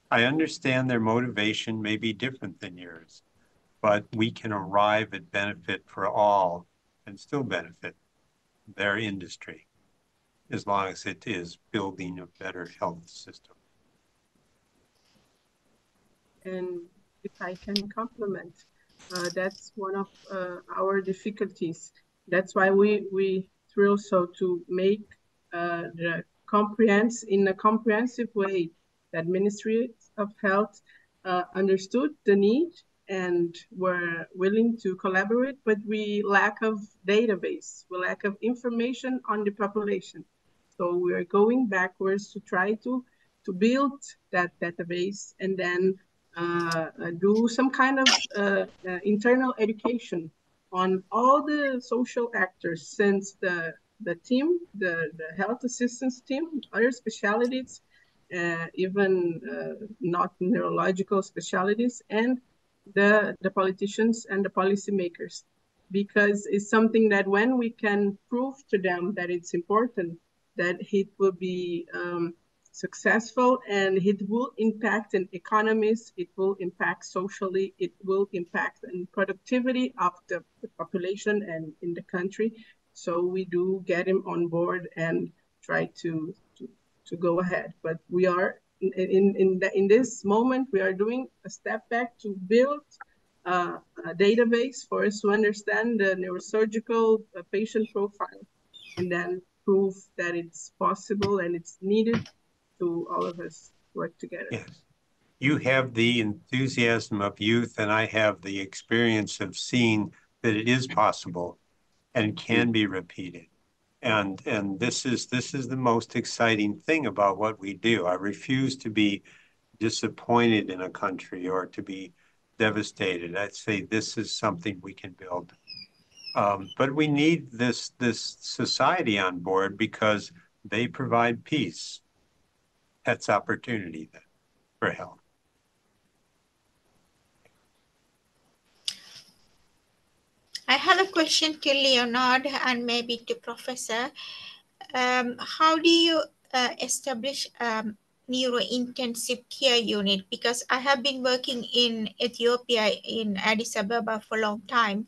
[SPEAKER 2] I understand their motivation may be different than yours, but we can arrive at benefit for all and still benefit their industry as long as it is building a better health system.
[SPEAKER 4] And if I can complement, that's one of our difficulties. That's why we try also to make in a comprehensive way that Ministry of Health understood the need and were willing to collaborate, but we lack of database, we lack of information on the population. So we are going backwards to try to build that database and then do some kind of internal education on all the social actors, since the team, the health assistance team, other specialties, even not neurological specialties, and the politicians and the policymakers, because it's something that when we can prove to them that it's important, that it will be successful, and it will impact in economies, it will impact socially, it will impact in productivity of the population and in the country. So we do get him on board and try to go ahead. But we are in this moment, we are doing a step back to build a database for us to understand the neurosurgical patient profile, and then prove that it's possible and it's needed to all of us work together.
[SPEAKER 2] Yes. You have the enthusiasm of youth, and I have the experience of seeing that it is possible and can be repeated. And this is the most exciting thing about what we do. I refuse to be disappointed in a country or to be devastated. I'd say this is something we can build. But we need this society on board because they provide peace. That's opportunity then for health.
[SPEAKER 1] I have a question to Leonard and maybe to Professor. How do you establish neurointensive care unit? Because I have been working in Ethiopia, in Addis Ababa for a long time.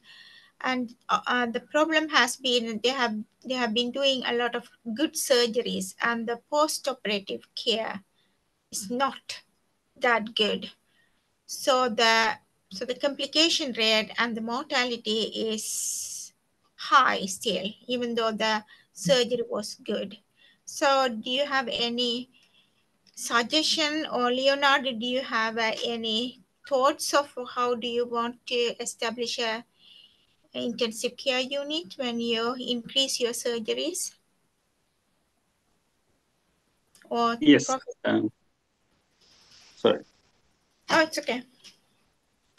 [SPEAKER 1] And the problem has been they have been doing a lot of good surgeries, and the post-operative care is not that good. So the complication rate and the mortality is high still, even though the surgery was good. So do you have any suggestion, or Leonardo, do you have any thoughts of how do you want to establish a intensive care unit when you increase your surgeries? Or
[SPEAKER 6] Yes. Sorry.
[SPEAKER 1] Oh, it's okay.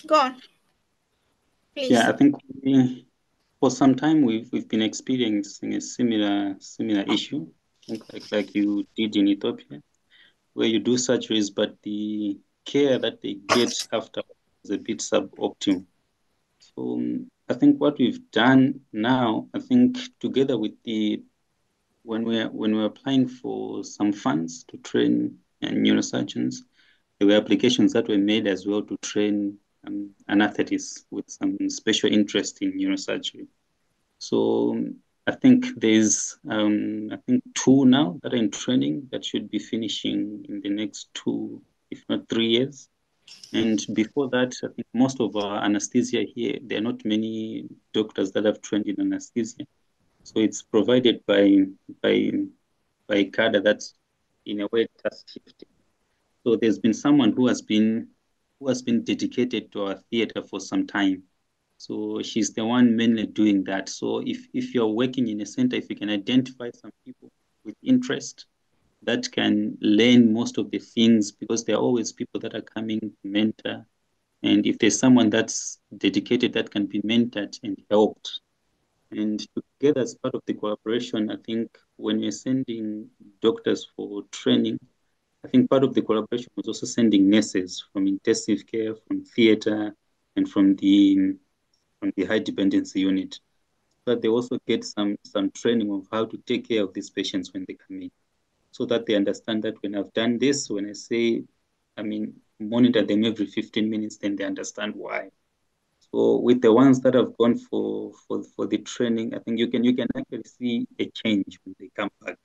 [SPEAKER 1] Go on, please.
[SPEAKER 6] Yeah, I think for some time we've been experiencing a similar issue, like you did in Ethiopia, where you do surgeries, but the care that they get after is a bit suboptimal. So I think what we've done now, I think together with when we're applying for some funds to train neurosurgeons, there were applications that were made as well to train anesthetists with some special interest in neurosurgery. So I think there's two now that are in training that should be finishing in the next 2, if not 3 years. And before that, I think most of our anesthesia here, there are not many doctors that have trained in anesthesia. So it's provided by cadre that's in a way task shifting. So there's been someone who has been dedicated to our theater for some time. So she's the one mainly doing that. So if you're working in a center, if you can identify some people with interest that can learn most of the things, because there are always people that are coming to mentor. And if there's someone that's dedicated that can be mentored and helped, and together as part of the collaboration, I think when we're sending doctors for training, I think part of the collaboration was also sending nurses from intensive care, from theater, and from the high dependency unit, so that they also get some training of how to take care of these patients when they come in, so that they understand that when I've done this, when I say, monitor them every 15 minutes, then they understand why. So with the ones that have gone for the training, I think you can actually see a change when they come back.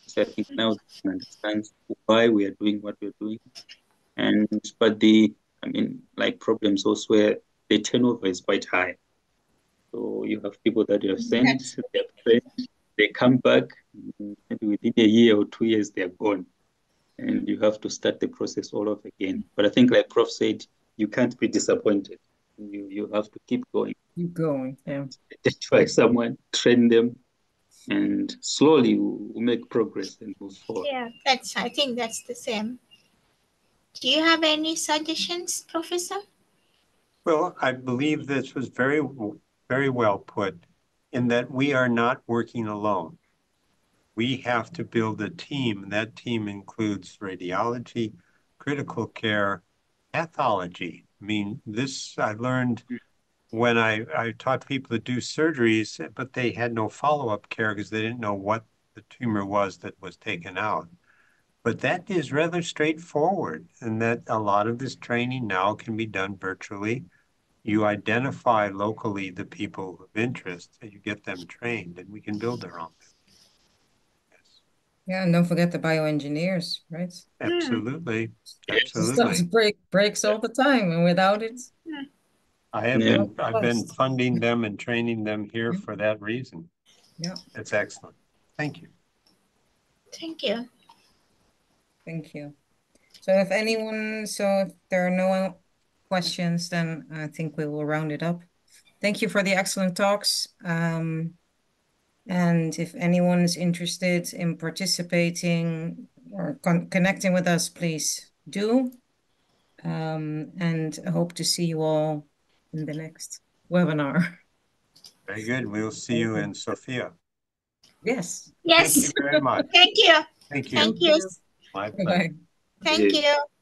[SPEAKER 6] So I think now they can understand why we are doing what we're doing. But like problems also where the turnover is quite high. So you have people that you have sent, they're trained, they come back, maybe within a year or 2 years, they're gone. And you have to start the process all over again. But I think, like Prof said, you can't be disappointed. You have to keep going.
[SPEAKER 5] Keep going, yeah.
[SPEAKER 6] Identify someone, train them, and slowly we'll make progress and move forward.
[SPEAKER 1] Yeah, I think that's the same. Do you have any suggestions, Professor?
[SPEAKER 2] Well, I believe this was very, very well put in that we are not working alone. we have to build a team, and that team includes radiology, critical care, pathology. I mean, this I learned when I taught people to do surgeries, but they had no follow-up care because they didn't know what the tumor was that was taken out. But that is rather straightforward, and that a lot of this training now can be done virtually. You identify locally the people of interest, and you get them trained, and we can build around them. Yes.
[SPEAKER 5] Yeah, and don't forget the bioengineers, right?
[SPEAKER 2] Absolutely.
[SPEAKER 5] Stuff
[SPEAKER 2] Absolutely.
[SPEAKER 5] breaks all the time, and without it,
[SPEAKER 2] I've been funding them and training them here for that reason.
[SPEAKER 5] yeah.
[SPEAKER 2] It's excellent. Thank you.
[SPEAKER 1] Thank you.
[SPEAKER 5] Thank you. So if there are no questions, then I think we will round it up. Thank you for the excellent talks. And if anyone is interested in participating or connecting with us, please do. And I hope to see you all in the next webinar.
[SPEAKER 2] Very good. We'll see you in Sofia.
[SPEAKER 5] Yes.
[SPEAKER 1] Yes.
[SPEAKER 2] Thank you very much.
[SPEAKER 1] Thank you.
[SPEAKER 2] Thank you.
[SPEAKER 1] Thank you.
[SPEAKER 2] My
[SPEAKER 5] Bye-bye.
[SPEAKER 2] pleasure.
[SPEAKER 1] Thank you.